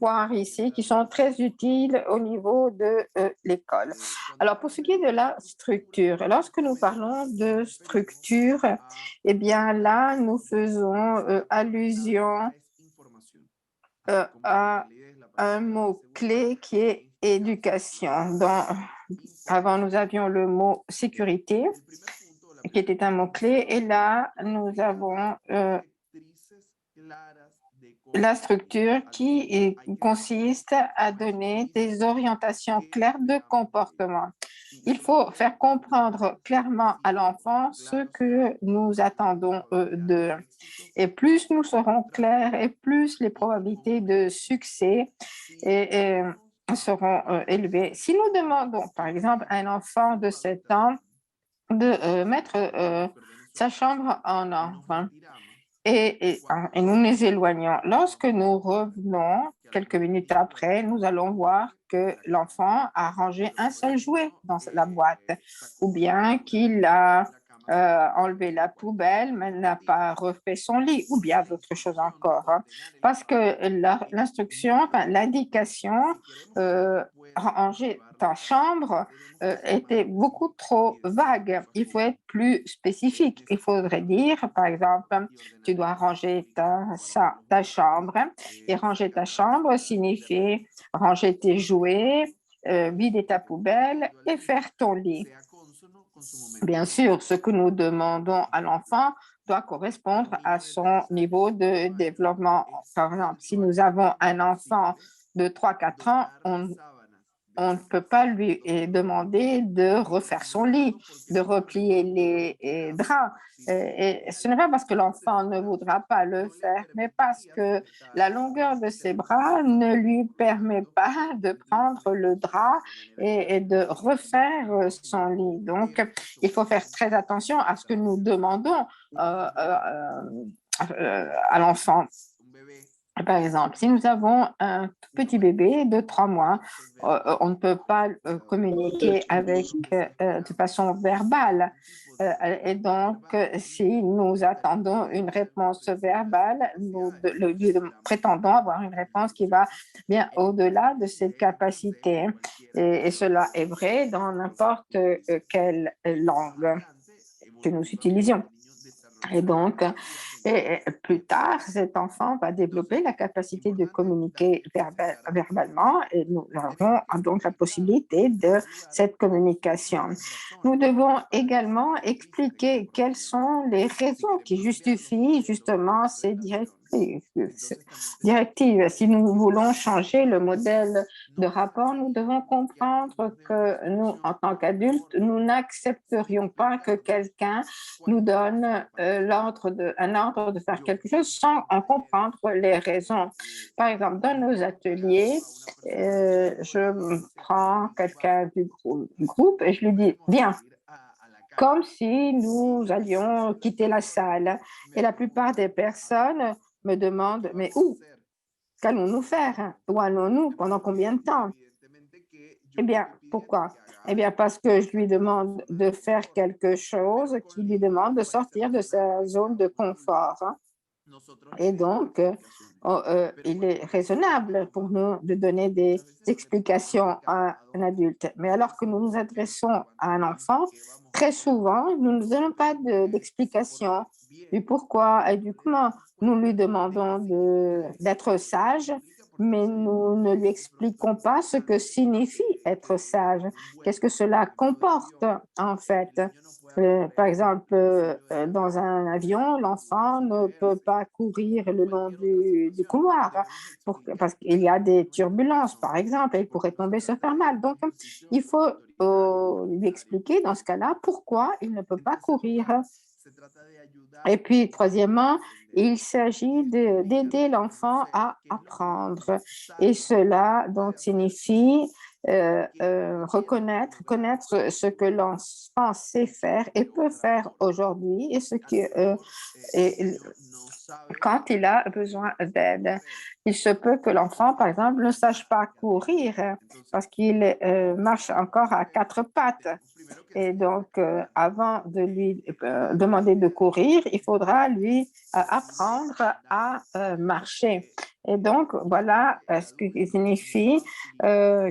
Speaker 2: voir ici qui sont très utiles au niveau de l'école. Alors, pour ce qui est de la structure, lorsque nous parlons de structure, eh bien là, nous faisons allusion à un mot-clé qui est éducation. Avant, nous avions le mot sécurité, qui était un mot-clé, et là, nous avons la structure qui consiste à donner des orientations claires de comportement. Il faut faire comprendre clairement à l'enfant ce que nous attendons d'eux. Et plus nous serons clairs et plus les probabilités de succès seront élevées. Si nous demandons, par exemple, à un enfant de 7 ans de mettre sa chambre en ordre, et nous nous éloignons. Lorsque nous revenons, quelques minutes après, nous allons voir que l'enfant a rangé un seul jouet dans la boîte, ou bien qu'il a enlevé la poubelle, mais n'a pas refait son lit, ou bien d'autres choses encore. Hein. Parce que l'instruction, enfin, l'indication, ranger ta chambre était beaucoup trop vague. Il faut être plus spécifique. Il faudrait dire, par exemple, tu dois ranger ta chambre. Et ranger ta chambre signifie ranger tes jouets, vider ta poubelle et faire ton lit. Bien sûr, ce que nous demandons à l'enfant doit correspondre à son niveau de développement. Par exemple, si nous avons un enfant de 3-4 ans, on ne peut pas lui demander de refaire son lit, de replier les draps. Et ce n'est pas parce que l'enfant ne voudra pas le faire, mais parce que la longueur de ses bras ne lui permet pas de prendre le drap et de refaire son lit. Donc, il faut faire très attention à ce que nous demandons à l'enfant. Par exemple, si nous avons un petit bébé de 3 mois, on ne peut pas communiquer avec de façon verbale. Et donc, si nous attendons une réponse verbale, nous prétendons avoir une réponse qui va bien au-delà de cette capacité. Et cela est vrai dans n'importe quelle langue que nous utilisions. Et donc, plus tard, cet enfant va développer la capacité de communiquer verbalement et nous avons donc la possibilité de cette communication. Nous devons également expliquer quelles sont les raisons qui justifient justement ces directives. Si nous voulons changer le modèle de rapport, nous devons comprendre que nous, en tant qu'adultes, nous n'accepterions pas que quelqu'un nous donne un ordre de faire quelque chose sans en comprendre les raisons. Par exemple, dans nos ateliers, je prends quelqu'un du groupe et je lui dis, viens, comme si nous allions quitter la salle. Et la plupart des personnes me demandent, mais où? Qu'allons-nous faire? Où allons-nous? Pendant combien de temps? Eh bien, pourquoi? Eh bien, parce que je lui demande de faire quelque chose qui lui demande de sortir de sa zone de confort. Et donc, il est raisonnable pour nous de donner des explications à un adulte. Mais alors que nous nous adressons à un enfant, très souvent, nous ne donnons pas d'explication du pourquoi et du comment. Nous lui demandons d'être sage, mais nous ne lui expliquons pas ce que signifie être sage. Qu'est-ce que cela comporte, en fait? Par exemple, dans un avion, l'enfant ne peut pas courir le long du couloir parce qu'il y a des turbulences, par exemple, et il pourrait tomber, se faire mal. Donc, il faut lui expliquer dans ce cas-là pourquoi il ne peut pas courir. Et puis, troisièmement, il s'agit d'aider l'enfant à apprendre. Et cela donc signifie connaître ce que l'enfant sait faire et peut faire aujourd'hui et quand il a besoin d'aide. Il se peut que l'enfant, par exemple, ne sache pas courir parce qu'il marche encore à 4 pattes. Et donc, avant de lui demander de courir, il faudra lui apprendre à marcher. Et donc, voilà ce que signifie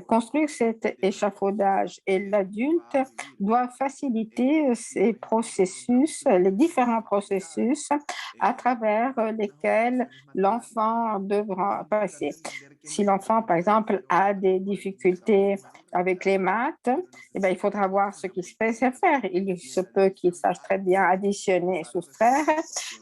Speaker 2: construire cet échafaudage. Et l'adulte doit faciliter ces processus, les différents processus à travers lesquels l'enfant devra passer. Si l'enfant, par exemple, a des difficultés avec les maths, eh bien, il faudra voir ce qu'il sait faire. Il se peut qu'il sache très bien additionner et soustraire,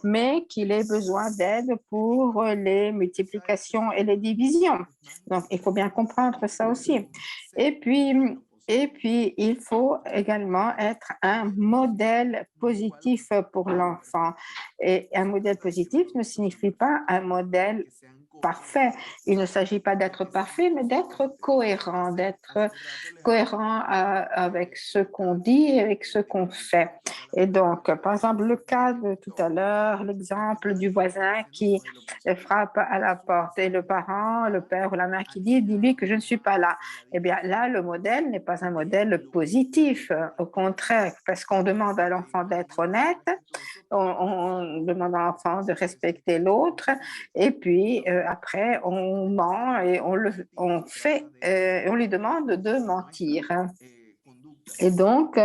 Speaker 2: mais qu'il ait besoin d'aide pour les multiplications et les divisions. Donc, il faut bien comprendre ça aussi. Et puis, il faut également être un modèle positif pour l'enfant. Et un modèle positif ne signifie pas un modèle parfait. Il ne s'agit pas d'être parfait, mais d'être cohérent avec ce qu'on dit et avec ce qu'on fait. Et donc, par exemple, le cas de tout à l'heure, l'exemple du voisin qui frappe à la porte et le parent, le père ou la mère qui dit, dis-lui que je ne suis pas là. Eh bien, là, le modèle n'est pas un modèle positif. Au contraire, parce qu'on demande à l'enfant d'être honnête, on demande à l'enfant de respecter l'autre, et puis après, on ment et on lui demande de mentir. Et donc,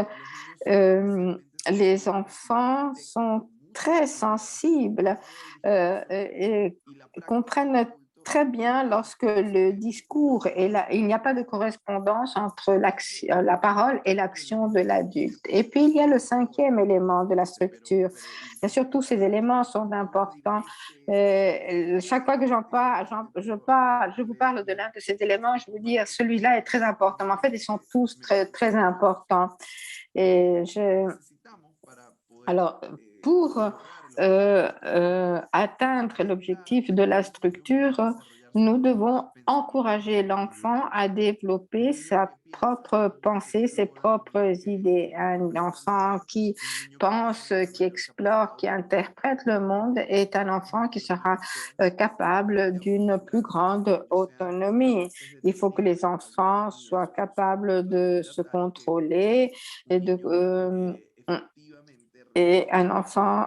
Speaker 2: les enfants sont très sensibles et comprennent très bien lorsque le discours est là, il n'y a pas de correspondance entre la parole et l'action de l'adulte. Et puis, il y a le cinquième élément de la structure. Bien sûr, tous ces éléments sont importants. Chaque fois que je vous parle de l'un de ces éléments, je vous dis celui-là est très important. Mais en fait, ils sont tous très, très importants. Et alors, pour atteindre l'objectif de la structure, nous devons encourager l'enfant à développer sa propre pensée, ses propres idées. Un enfant qui pense, qui explore, qui interprète le monde est un enfant qui sera capable d'une plus grande autonomie. Il faut que les enfants soient capables de se contrôler et un enfant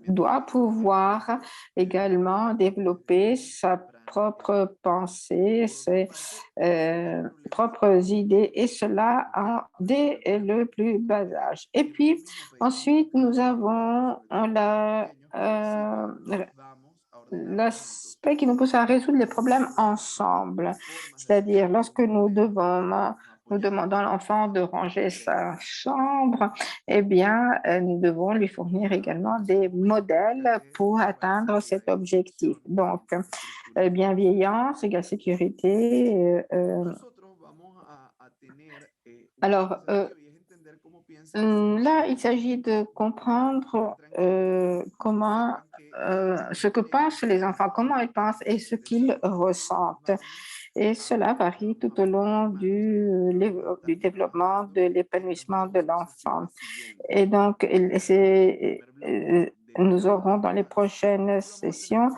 Speaker 2: doit pouvoir également développer sa propre pensée, ses propres idées, et cela dès le plus bas âge. Et puis, ensuite, nous avons l'aspect qui nous pousse à résoudre les problèmes ensemble. C'est-à-dire, lorsque nous demandons à l'enfant de ranger sa chambre, eh bien, nous devons lui fournir également des modèles pour atteindre cet objectif. Donc, bienveillance, égale sécurité. Alors, là, il s'agit de comprendre ce que pensent les enfants, comment ils pensent et ce qu'ils ressentent. Et cela varie tout au long du développement, de l'épanouissement de l'enfant. Et donc, nous aurons dans les prochaines sessions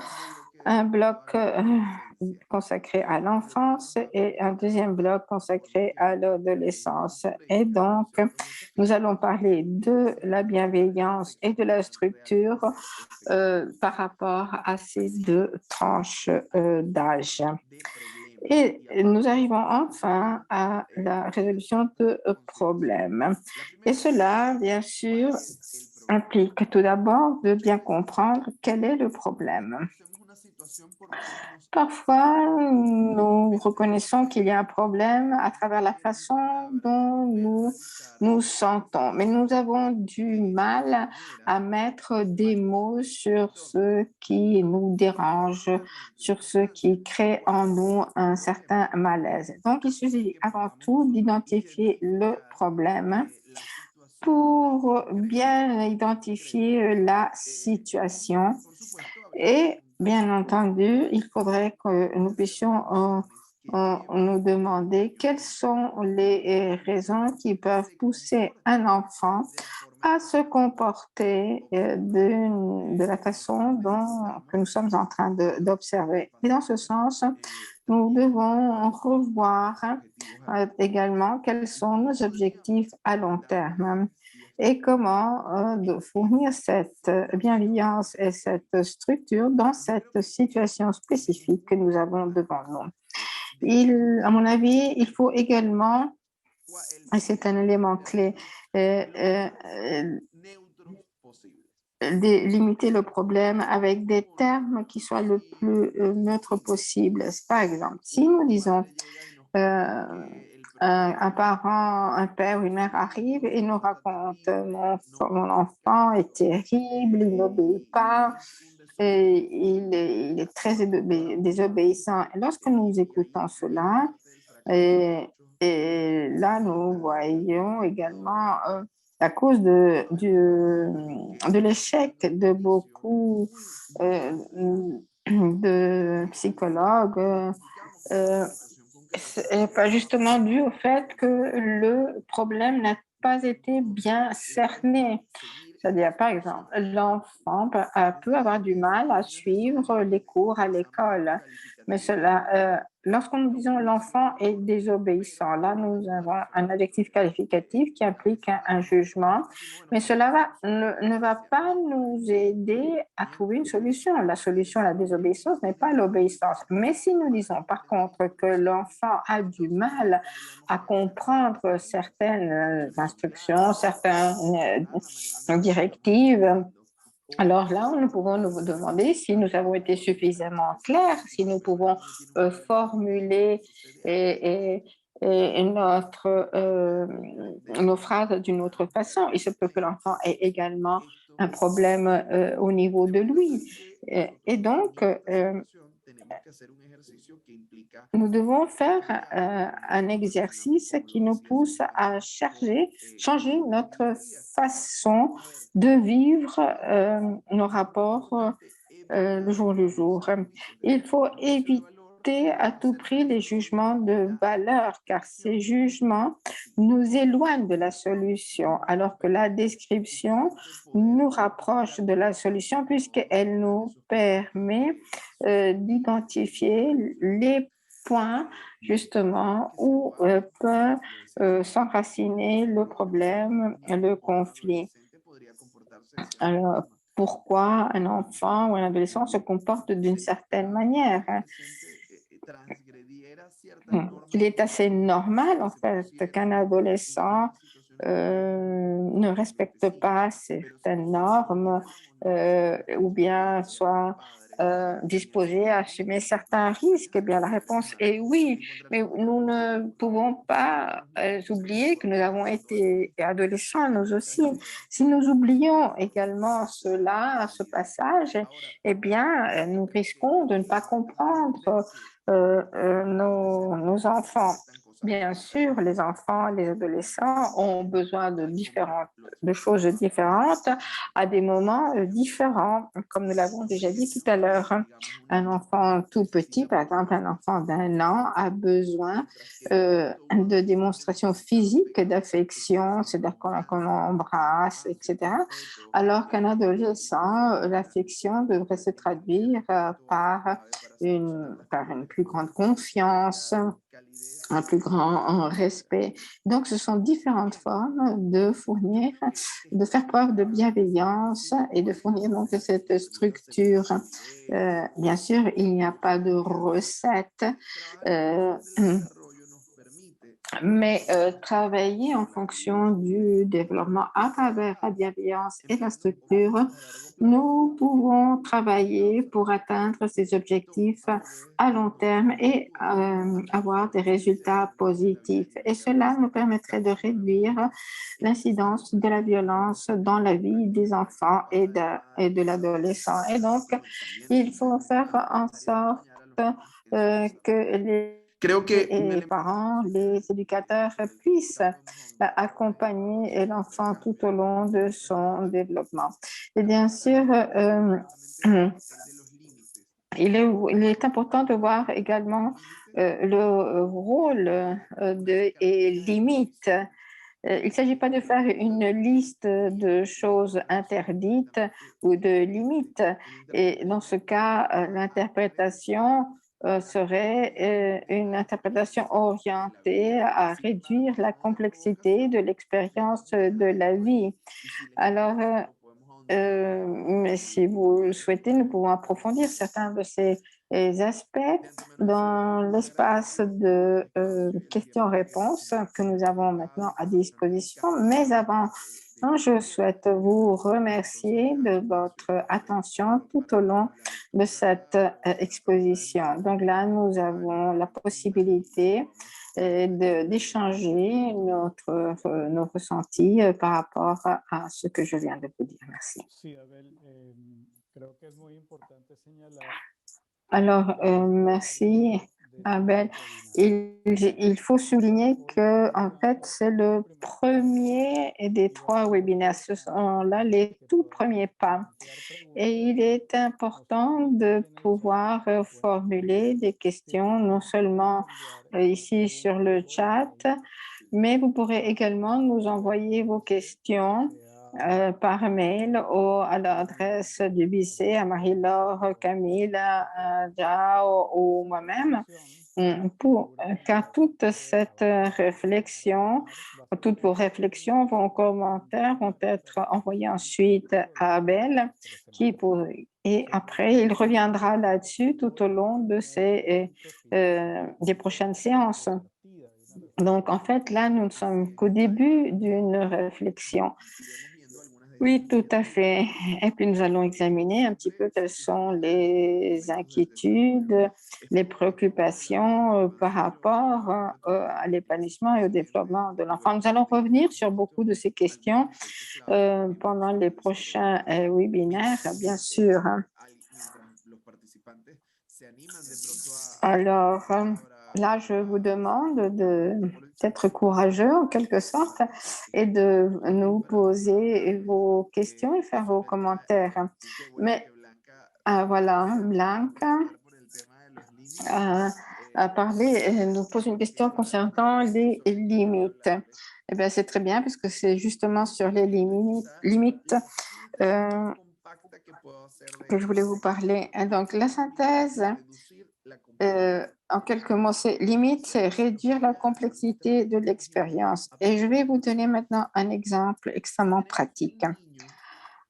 Speaker 2: un bloc consacré à l'enfance et un deuxième bloc consacré à l'adolescence. Et donc, nous allons parler de la bienveillance et de la structure par rapport à ces deux tranches d'âge. Et nous arrivons enfin à la résolution de problèmes. Et cela, bien sûr, implique tout d'abord de bien comprendre quel est le problème. Parfois, nous reconnaissons qu'il y a un problème à travers la façon dont nous nous sentons, mais nous avons du mal à mettre des mots sur ce qui nous dérange, sur ce qui crée en nous un certain malaise. Donc, il suffit avant tout d'identifier le problème pour bien identifier la situation. Et bien entendu, il faudrait que nous puissions nous demander quelles sont les raisons qui peuvent pousser un enfant à se comporter de la façon que nous sommes en train d'observer. Et dans ce sens, nous devons revoir également quels sont nos objectifs à long terme et comment fournir cette bienveillance et cette structure dans cette situation spécifique que nous avons devant nous. À mon avis, il faut également, et c'est un élément clé, limiter le problème avec des termes qui soient le plus neutres possible. Par exemple, si nous disons un parent, un père ou une mère arrive et nous raconte mon enfant est terrible, il n'obéit pas, et il est très désobéissant. Et lorsque nous écoutons cela, et là, nous voyons également la cause de l'échec de beaucoup de psychologues est pas justement dû au fait que le problème n'a pas été bien cerné. C'est-à-dire, par exemple, l'enfant peut avoir du mal à suivre les cours à l'école, mais lorsque nous disons l'enfant est désobéissant, là nous avons un adjectif qualificatif qui implique un jugement, mais cela ne va pas nous aider à trouver une solution. La solution à la désobéissance n'est pas l'obéissance. Mais si nous disons par contre que l'enfant a du mal à comprendre certaines instructions, certaines directives, alors là, nous pouvons nous demander si nous avons été suffisamment clairs, si nous pouvons formuler nos phrases d'une autre façon. Il se peut que l'enfant ait également un problème au niveau de lui. Et donc, nous devons faire un exercice qui nous pousse à changer notre façon de vivre nos rapports le jour le jour. Il faut éviter à tout prix les jugements de valeur, car ces jugements nous éloignent de la solution, alors que la description nous rapproche de la solution puisqu'elle nous permet d'identifier les points justement où peut s'enraciner le problème, le conflit. Alors, pourquoi un enfant ou un adolescent se comporte d'une certaine manière? Il est assez normal, en fait, qu'un adolescent ne respecte pas certaines normes ou bien soit disposé à assumer certains risques. Eh bien, la réponse est oui, mais nous ne pouvons pas oublier que nous avons été adolescents, nous aussi. Si nous oublions également cela, ce passage, eh bien, nous risquons de ne pas comprendre nos enfants. Bien sûr, les enfants, les adolescents ont besoin de choses différentes à des moments différents, comme nous l'avons déjà dit tout à l'heure. Un enfant tout petit, par exemple un enfant d'1 an, a besoin de démonstrations physiques d'affection, c'est-à-dire qu'on l'embrasse, etc. Alors qu'un adolescent, l'affection devrait se traduire par une plus grande confiance, un plus grand respect. Donc, ce sont différentes formes de faire preuve de bienveillance et de fournir donc cette structure. Bien sûr, il n'y a pas de recette, mais travailler en fonction du développement à travers la bienveillance et la structure, nous pouvons travailler pour atteindre ces objectifs à long terme et avoir des résultats positifs. Et cela nous permettrait de réduire l'incidence de la violence dans la vie des enfants et de l'adolescent. Et donc, il faut faire en sorte que les parents, les éducateurs puissent accompagner l'enfant tout au long de son développement. Et bien sûr, il est important de voir également le rôle et limites. Il ne s'agit pas de faire une liste de choses interdites ou de limites. Et dans ce cas, l'interprétation serait une interprétation orientée à réduire la complexité de l'expérience de la vie. Alors, mais si vous le souhaitez, nous pouvons approfondir certains de ces aspects dans l'espace de questions-réponses que nous avons maintenant à disposition. Mais avant, je souhaite vous remercier de votre attention tout au long de cette exposition. Donc là, nous avons la possibilité d'échanger nos ressentis par rapport à ce que je viens de vous dire. Merci. Alors, merci. Abel, il faut souligner que en fait, c'est le premier des 3 webinaires. Ce sont là les tout premiers pas. Et il est important de pouvoir formuler des questions, non seulement ici sur le chat, mais vous pourrez également nous envoyer vos questions par mail à l'adresse du BC, à Marie-Laure, Camille, à Jao ou moi-même, car toute cette réflexion, toutes vos réflexions, vos commentaires vont être envoyés ensuite à Abel, et après, il reviendra là-dessus tout au long de des prochaines séances. Donc, en fait, là, nous ne sommes qu'au début d'une réflexion. Oui, tout à fait. Et puis, nous allons examiner un petit peu quelles sont les inquiétudes, les préoccupations par rapport à l'épanouissement et au développement de l'enfant. Nous allons revenir sur beaucoup de ces questions pendant les prochains webinaires, bien sûr. Alors, là, je vous demande d'être courageux en quelque sorte et de nous poser vos questions et faire vos commentaires. Mais voilà, Blanca a parlé, nous pose une question concernant les limites. Eh bien, c'est très bien parce que c'est justement sur les limites que je voulais vous parler. Donc, la synthèse, en quelques mots, c'est limite, c'est réduire la complexité de l'expérience. Et je vais vous donner maintenant un exemple extrêmement pratique.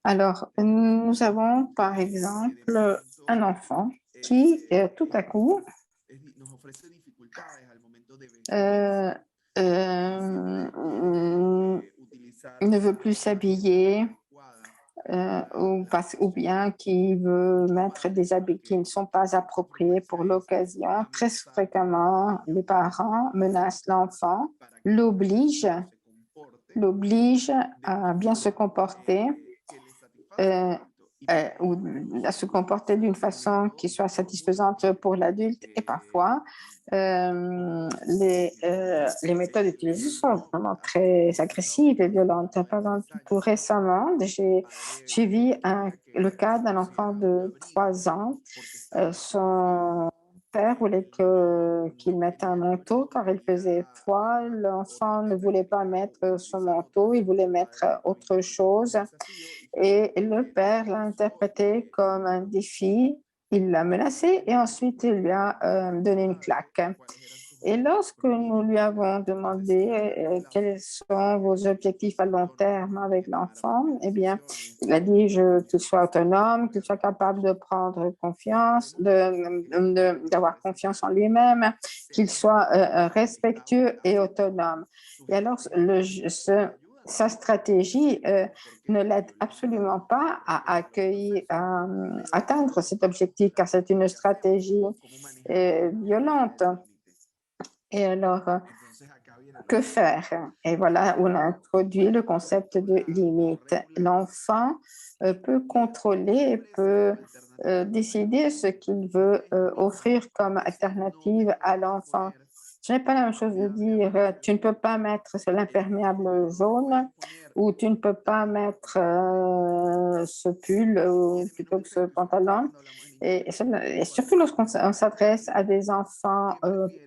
Speaker 2: Alors, nous avons par exemple un enfant qui, tout à coup, ne veut plus s'habiller, ou bien qui veut mettre des habits qui ne sont pas appropriés pour l'occasion. Très fréquemment, les parents menacent l'enfant, l'obligent à bien se comporter ou à se comporter d'une façon qui soit satisfaisante pour l'adulte. Et parfois, les méthodes utilisées sont vraiment très agressives et violentes. Par exemple, tout récemment, j'ai suivi le cas d'un enfant de 3 ans. Son père voulait qu'il mette un manteau car il faisait froid. L'enfant ne voulait pas mettre son manteau, il voulait mettre autre chose. Et le père l'a interprété comme un défi. Il l'a menacé et ensuite il lui a donné une claque. Et lorsque nous lui avons demandé quels sont vos objectifs à long terme avec l'enfant, eh bien, il a dit qu'il soit autonome, qu'il soit capable de prendre confiance, d'avoir confiance en lui-même, qu'il soit respectueux et autonome. Et alors, sa stratégie ne l'aide absolument pas à atteindre cet objectif, car c'est une stratégie violente. Et alors, que faire? Et voilà, on a introduit le concept de limite. L'enfant peut contrôler, peut décider ce qu'il veut offrir comme alternative à l'enfant. Ce n'est pas la même chose de dire tu ne peux pas mettre l'imperméable jaune ou tu ne peux pas mettre ce pull plutôt que ce pantalon. Et surtout lorsqu'on s'adresse à des enfants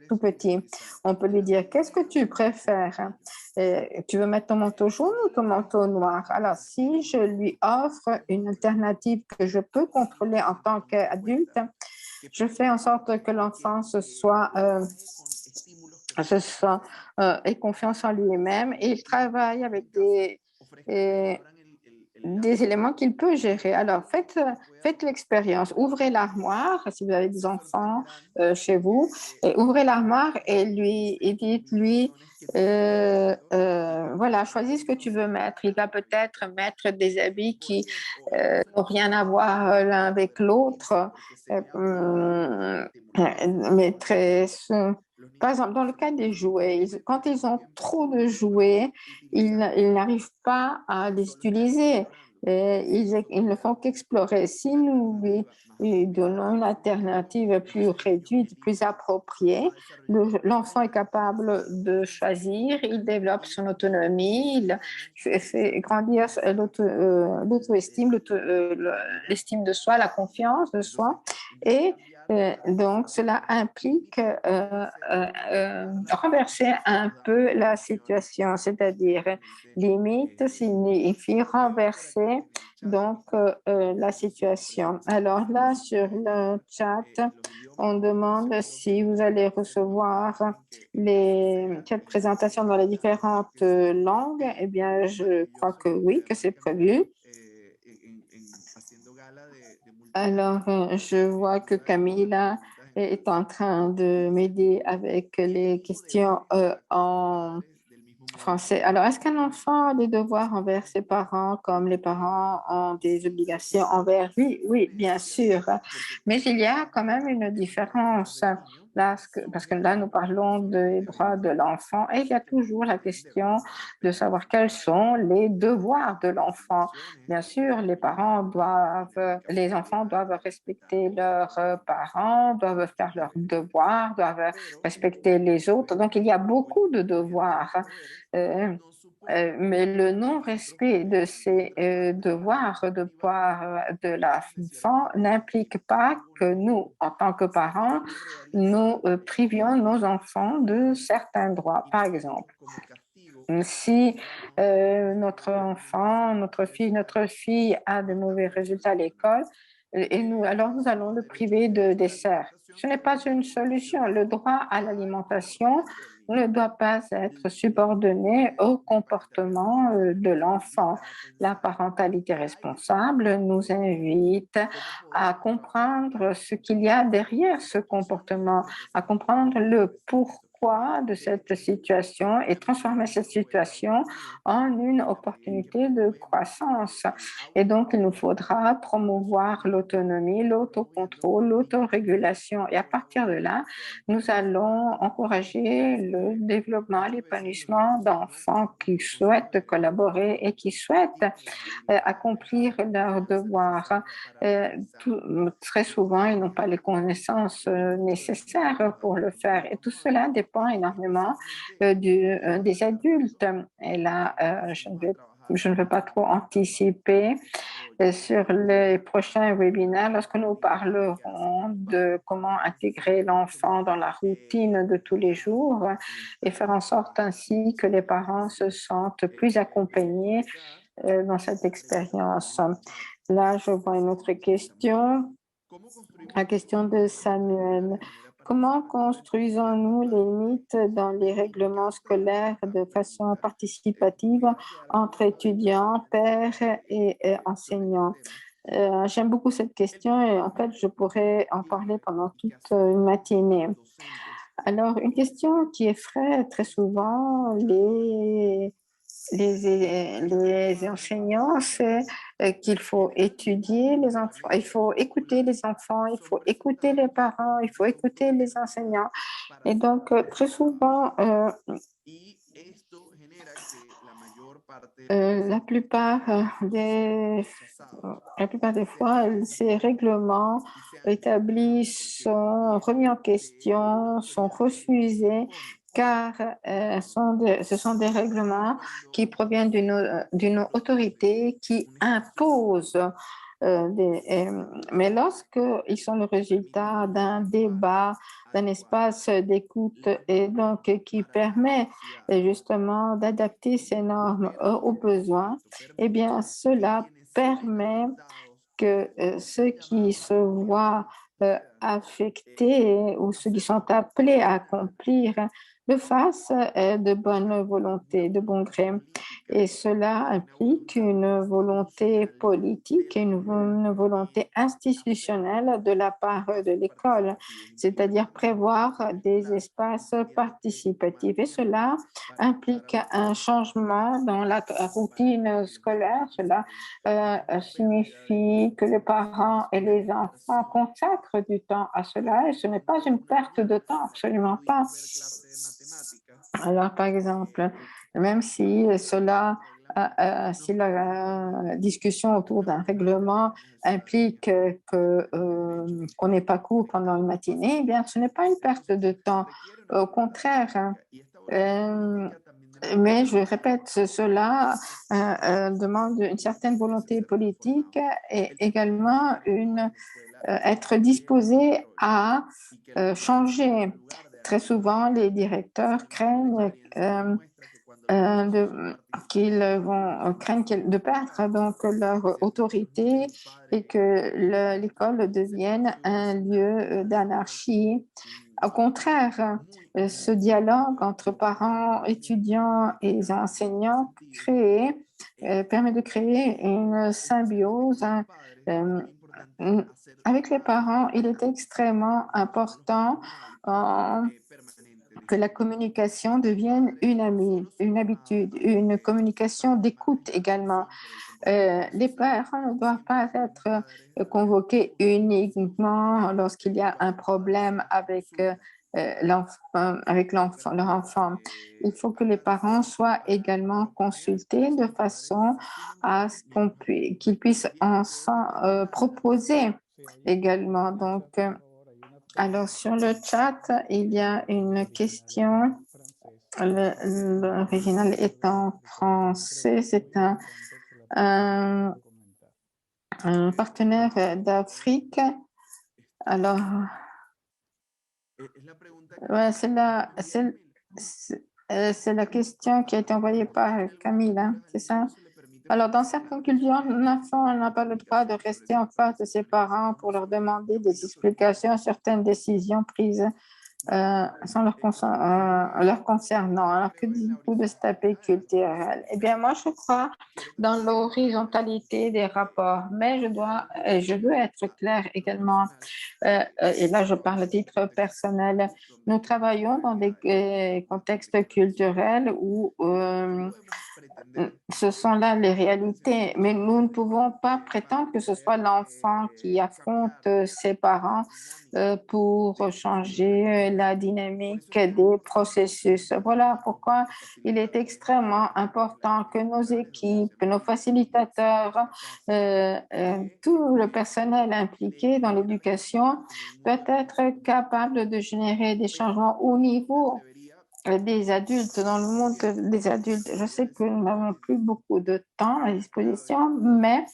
Speaker 2: tout petits, on peut lui dire qu'est-ce que tu préfères? Tu veux mettre ton manteau jaune ou ton manteau noir? Alors, si je lui offre une alternative que je peux contrôler en tant qu'adulte, je fais en sorte que l'enfant ait confiance en lui-même et il travaille avec des éléments qu'il peut gérer. Alors, faites l'expérience. Ouvrez l'armoire, si vous avez des enfants chez vous, et ouvrez l'armoire et dites-lui, voilà, choisis ce que tu veux mettre. Il va peut-être mettre des habits qui n'ont rien à voir l'un avec l'autre, mais par exemple, dans le cas des jouets, quand ils ont trop de jouets, ils n'arrivent pas à les utiliser. Et ils ne font qu'explorer. Si nous lui donnons une alternative plus réduite, plus appropriée, l'enfant est capable de choisir, il développe son autonomie, il fait grandir l'auto-estime, l'estime de soi, la confiance de soi. Et donc, cela implique renverser un peu la situation, c'est-à-dire limite signifie renverser donc la situation. Alors là, sur le chat, on demande si vous allez recevoir cette présentation dans les différentes langues. Eh bien, je crois que oui, que c'est prévu. Alors, je vois que Camilla est en train de m'aider avec les questions en français. Alors, est-ce qu'un enfant a des devoirs envers ses parents comme les parents ont des obligations envers lui? Oui, bien sûr. Mais il y a quand même une différence. Là, parce que là, nous parlons des droits de l'enfant et il y a toujours la question de savoir quels sont les devoirs de l'enfant. Bien sûr, les enfants doivent respecter leurs parents, doivent faire leurs devoirs, doivent respecter les autres. Donc, il y a beaucoup de devoirs. Euh, mais le non-respect de ces devoirs de l'enfant n'implique pas que nous, en tant que parents, nous privions nos enfants de certains droits. Par exemple, si notre enfant, notre fille a de mauvais résultats à l'école, alors nous allons le priver de dessert. Ce n'est pas une solution. Le droit à l'alimentation ne doit pas être subordonné au comportement de l'enfant. La parentalité responsable nous invite à comprendre ce qu'il y a derrière ce comportement, à comprendre le pourquoi de cette situation et transformer cette situation en une opportunité de croissance. Et donc, il nous faudra promouvoir l'autonomie, l'autocontrôle, l'autorégulation. Et à partir de là, nous allons encourager le développement, l'épanouissement d'enfants qui souhaitent collaborer et qui souhaitent accomplir leurs devoirs. Très souvent, ils n'ont pas les connaissances nécessaires pour le faire. Et tout cela dépend énormément des adultes. Et là, je ne veux pas trop anticiper sur les prochains webinaires lorsque nous parlerons de comment intégrer l'enfant dans la routine de tous les jours et faire en sorte ainsi que les parents se sentent plus accompagnés dans cette expérience. Là, je vois une autre question, la question de Samuel. Comment construisons-nous les limites dans les règlements scolaires de façon participative entre étudiants, pères et enseignants? J'aime beaucoup cette question et en fait, je pourrais en parler pendant toute une matinée. Alors, une question qui effraie très souvent les enseignants, c'est qu'il faut étudier les enfants, il faut écouter les enfants, il faut écouter les parents, il faut écouter les enseignants. Et donc, très souvent, la plupart des fois, ces règlements établis sont remis en question, sont refusés, car ce sont des règlements qui proviennent d'une autorité qui impose mais lorsqu'ils sont le résultat d'un débat, d'un espace d'écoute et donc qui permet justement d'adapter ces normes aux besoins, eh bien, cela permet que ceux qui se voient affectés ou ceux qui sont appelés à accomplir le fassent de bonne volonté, de bon gré. Et cela implique une volonté politique et une volonté institutionnelle de la part de l'école, c'est-à-dire prévoir des espaces participatifs. Et cela implique un changement dans la routine scolaire. Cela signifie que les parents et les enfants consacrent du temps à cela et ce n'est pas une perte de temps, absolument pas. Alors, par exemple, même si cela si la discussion autour d'un règlement implique qu'on n'est pas court pendant une matinée, eh bien, ce n'est pas une perte de temps. Au contraire, hein. Mais je répète, cela demande une certaine volonté politique et également être disposé à changer. Très souvent, les directeurs craignent craignent de perdre donc leur autorité et que l'école devienne un lieu d'anarchie. Au contraire, ce dialogue entre parents, étudiants et enseignants permet de créer une symbiose. Avec les parents, il est extrêmement important que la communication devienne une habitude, une communication d'écoute également. Les parents ne doivent pas être convoqués uniquement lorsqu'il y a un problème avec leur enfant. Il faut que les parents soient également consultés de façon à ce qu'ils puissent proposer également. Donc, alors, sur le chat, il y a une question. L'original est en français. C'est un partenaire d'Afrique. Alors, ouais, c'est la question qui a été envoyée par Camille, hein, c'est ça? Alors, dans certaines cultures, l'enfant n'a pas le droit de rester en face de ses parents pour leur demander des explications sur certaines décisions prises sans leur concernant. Alors, que dites-vous de cet aspect culturel? Eh bien, moi, je crois dans l'horizontalité des rapports, mais je veux être claire également, et là, je parle à titre personnel. Nous travaillons dans des contextes culturels où ce sont là les réalités, mais nous ne pouvons pas prétendre que ce soit l'enfant qui affronte ses parents pour changer la dynamique des processus. Voilà pourquoi il est extrêmement important que nos équipes, nos facilitateurs, tout le personnel impliqué dans l'éducation doit être capable de générer des changements au niveau des adultes, dans le monde des adultes. Je sais que nous n'avons plus beaucoup de temps à disposition, mais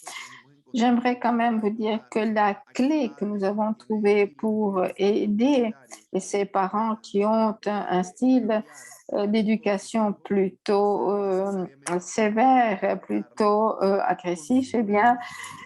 Speaker 2: j'aimerais quand même vous dire que la clé que nous avons trouvée pour aider ces parents qui ont un style d'éducation plutôt sévère, plutôt agressif, eh bien,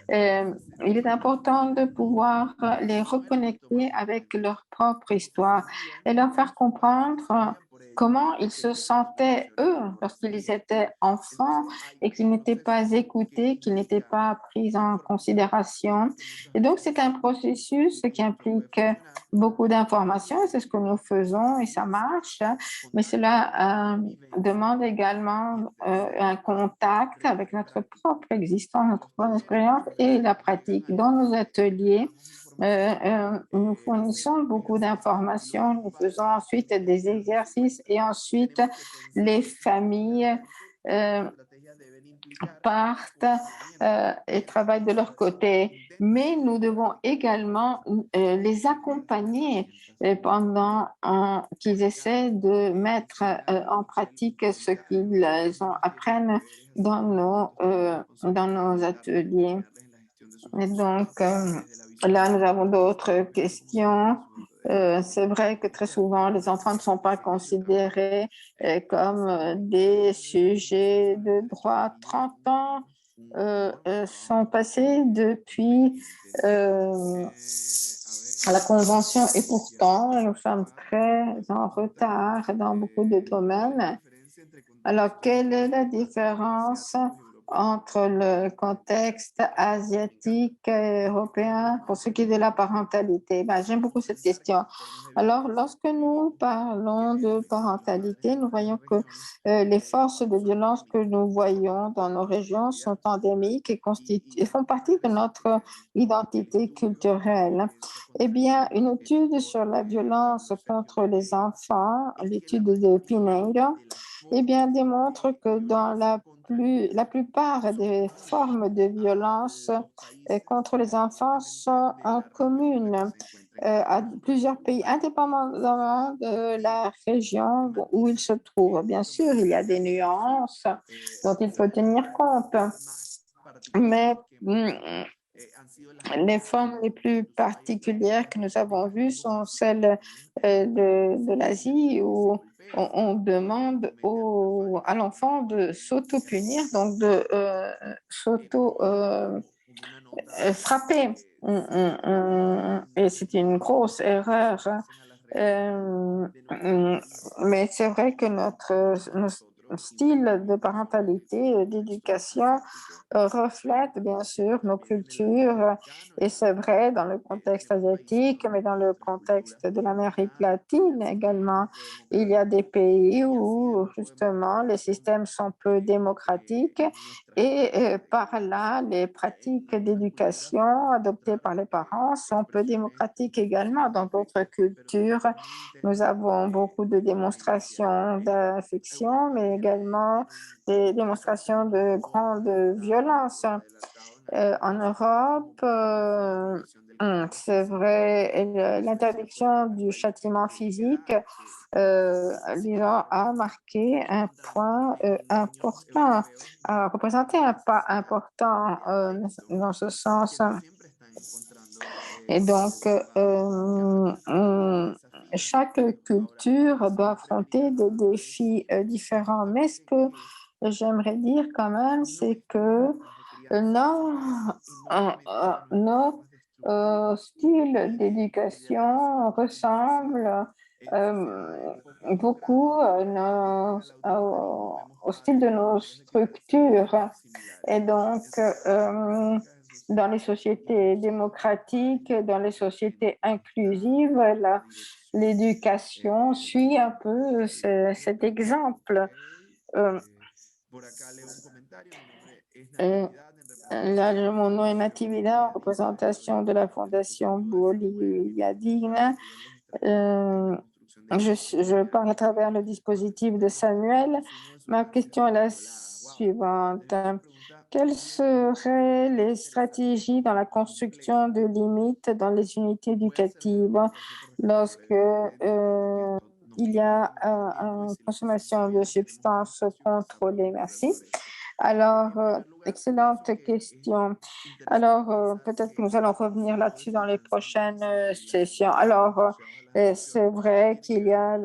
Speaker 2: il est important de pouvoir les reconnecter avec leur propre histoire et leur faire comprendre comment ils se sentaient, eux, lorsqu'ils étaient enfants et qu'ils n'étaient pas écoutés, qu'ils n'étaient pas pris en considération. Et donc, c'est un processus qui implique beaucoup d'informations, c'est ce que nous faisons et ça marche, mais cela demande également un contact avec notre propre existence, notre propre expérience et la pratique. Dans nos ateliers, nous fournissons beaucoup d'informations, nous faisons ensuite des exercices et ensuite les familles partent et travaillent de leur côté. Mais nous devons également les accompagner pendant qu'ils essaient de mettre en pratique ce qu'ils apprennent dans nos ateliers. Et donc, là, nous avons d'autres questions. C'est vrai que très souvent, les enfants ne sont pas considérés comme des sujets de droit. 30 ans sont passés depuis la Convention et pourtant, nous sommes très en retard dans beaucoup de domaines. Alors, quelle est la différence entre le contexte asiatique et européen pour ce qui est de la parentalité? J'aime beaucoup cette question. Alors, lorsque nous parlons de parentalité, nous voyons que les forces de violence que nous voyons dans nos régions sont endémiques et font partie de notre identité culturelle. Eh bien, une étude sur la violence contre les enfants, l'étude de Pinheiro, eh bien, démontre que dans la la plupart des formes de violence contre les enfants sont communes à plusieurs pays, indépendamment de la région où ils se trouvent. Bien sûr, il y a des nuances dont il faut tenir compte, mais les formes les plus particulières que nous avons vues sont celles de l'Asie où on demande à l'enfant de s'auto-punir, donc de s'auto-frapper. Et c'est une grosse erreur. Mais c'est vrai que notre style de parentalité, d'éducation reflète bien sûr nos cultures et c'est vrai dans le contexte asiatique, mais dans le contexte de l'Amérique latine également. Il y a des pays où justement les systèmes sont peu démocratiques et par là, les pratiques d'éducation adoptées par les parents sont peu démocratiques également. Dans d'autres cultures, nous avons beaucoup de démonstrations d'affection, mais également des démonstrations de grande violence. En Europe, c'est vrai, l'interdiction du châtiment physique disons, a marqué un point important, a représenté un pas important dans ce sens. Et donc, chaque culture doit affronter des défis différents. Mais ce que j'aimerais dire quand même, c'est que nos styles d'éducation ressemblent beaucoup au style de nos structures. Et donc, dans les sociétés démocratiques, dans les sociétés inclusives, l'éducation suit un peu cet exemple. Là, mon nom est Natividad, en représentation de la Fondation Boliviadina. Je parle à travers le dispositif de Samuel. Ma question est la suivante. Quelles seraient les stratégies dans la construction de limites dans les unités éducatives lorsque il y a une consommation de substances contrôlées? Merci. Alors, excellente question. Alors, peut-être que nous allons revenir là-dessus dans les prochaines sessions. Alors, c'est vrai qu'il y a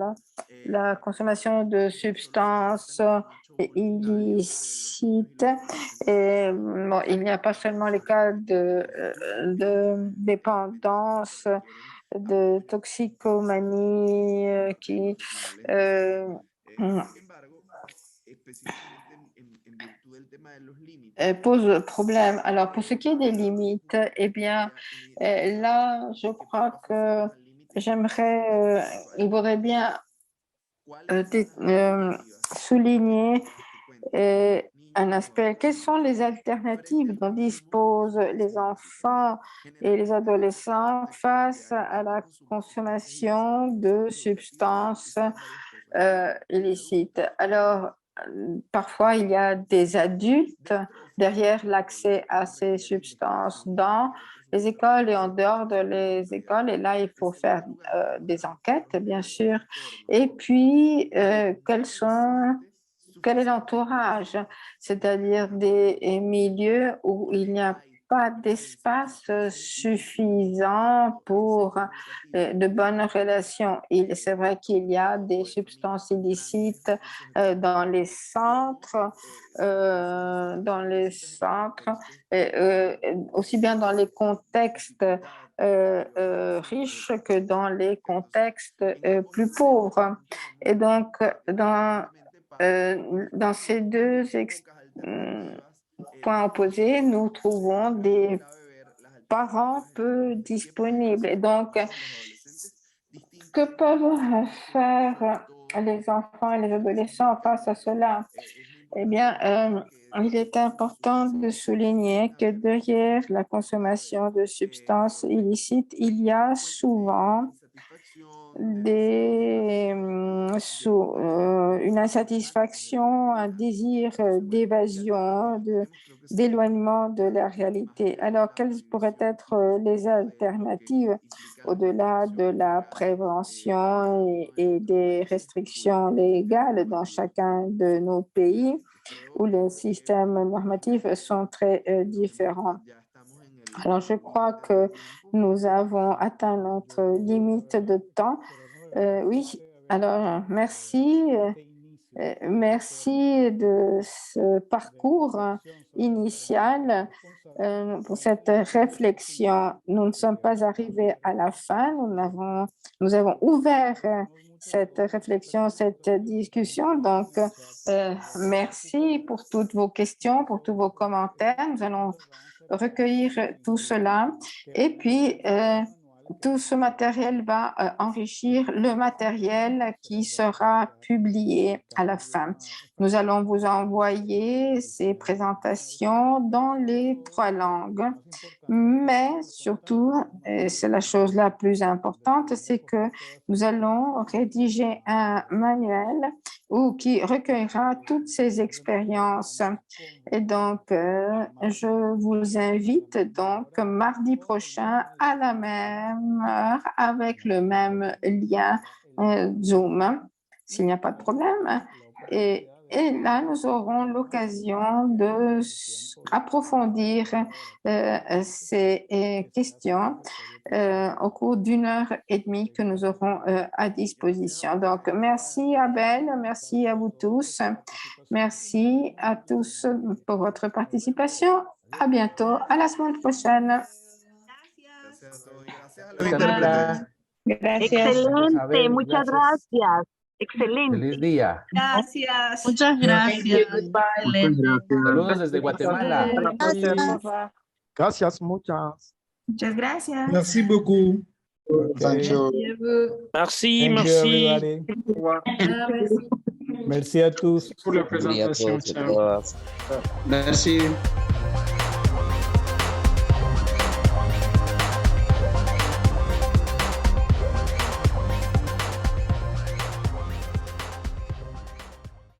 Speaker 2: la consommation de substances illicites. Et, bon, il n'y a pas seulement les cas de dépendance, de toxicomanie qui pose problème. Alors, pour ce qui est des limites, eh bien, là, je crois que il vaudrait bien souligner un aspect. Quelles sont les alternatives dont disposent les enfants et les adolescents face à la consommation de substances illicites? Alors, parfois, il y a des adultes derrière l'accès à ces substances dans les écoles et en dehors de les écoles. Et là, il faut faire des enquêtes, bien sûr. Et puis, quel est l'entourage, c'est-à-dire des milieux où il n'y a pas d'espace suffisant pour de bonnes relations. C'est vrai qu'il y a des substances illicites dans les centres, aussi bien dans les contextes riches que dans les contextes plus pauvres. Et donc, dans ces deux points opposés, nous trouvons des parents peu disponibles. Et donc, que peuvent faire les enfants et les adolescents face à cela? Eh bien, il est important de souligner que derrière la consommation de substances illicites, il y a souvent une insatisfaction, un désir d'évasion, d'éloignement de la réalité. Alors, quelles pourraient être les alternatives au-delà de la prévention et des restrictions légales dans chacun de nos pays où les systèmes normatifs sont très différents? Alors, je crois que nous avons atteint notre limite de temps. Oui, alors merci. Merci de ce parcours initial pour cette réflexion. Nous ne sommes pas arrivés à la fin. Nous avons ouvert cette réflexion, cette discussion. Donc, merci pour toutes vos questions, pour tous vos commentaires. Nous allons recueillir tout cela. Et puis, tout ce matériel va enrichir le matériel qui sera publié à la fin. Nous allons vous envoyer ces présentations dans les 3 langues. Mais surtout, et c'est la chose la plus importante, c'est que nous allons rédiger un manuel qui recueillera toutes ces expériences. Et donc, je vous invite donc mardi prochain à la même heure avec le même lien Zoom, s'il n'y a pas de problème. Et là, nous aurons l'occasion d'approfondir ces questions au cours d'1 heure et demie que nous aurons à disposition. Donc, merci Abel, merci à vous tous, merci à tous pour votre participation. À bientôt, à la semaine prochaine.
Speaker 3: Gracias.
Speaker 4: Excelente, muchas gracias. Excelente.
Speaker 5: Feliz día.
Speaker 6: Gracias.
Speaker 7: Muchas gracias.
Speaker 5: Saludos desde Guatemala.
Speaker 8: Gracias, muchas.
Speaker 6: Muchas gracias.
Speaker 9: Merci beaucoup.
Speaker 8: Thank you.
Speaker 10: Merci,
Speaker 8: Thank you,
Speaker 10: merci.
Speaker 8: everybody.
Speaker 9: Merci.
Speaker 8: Merci à tous.
Speaker 9: Pour la présentation. Ciao.
Speaker 3: Merci.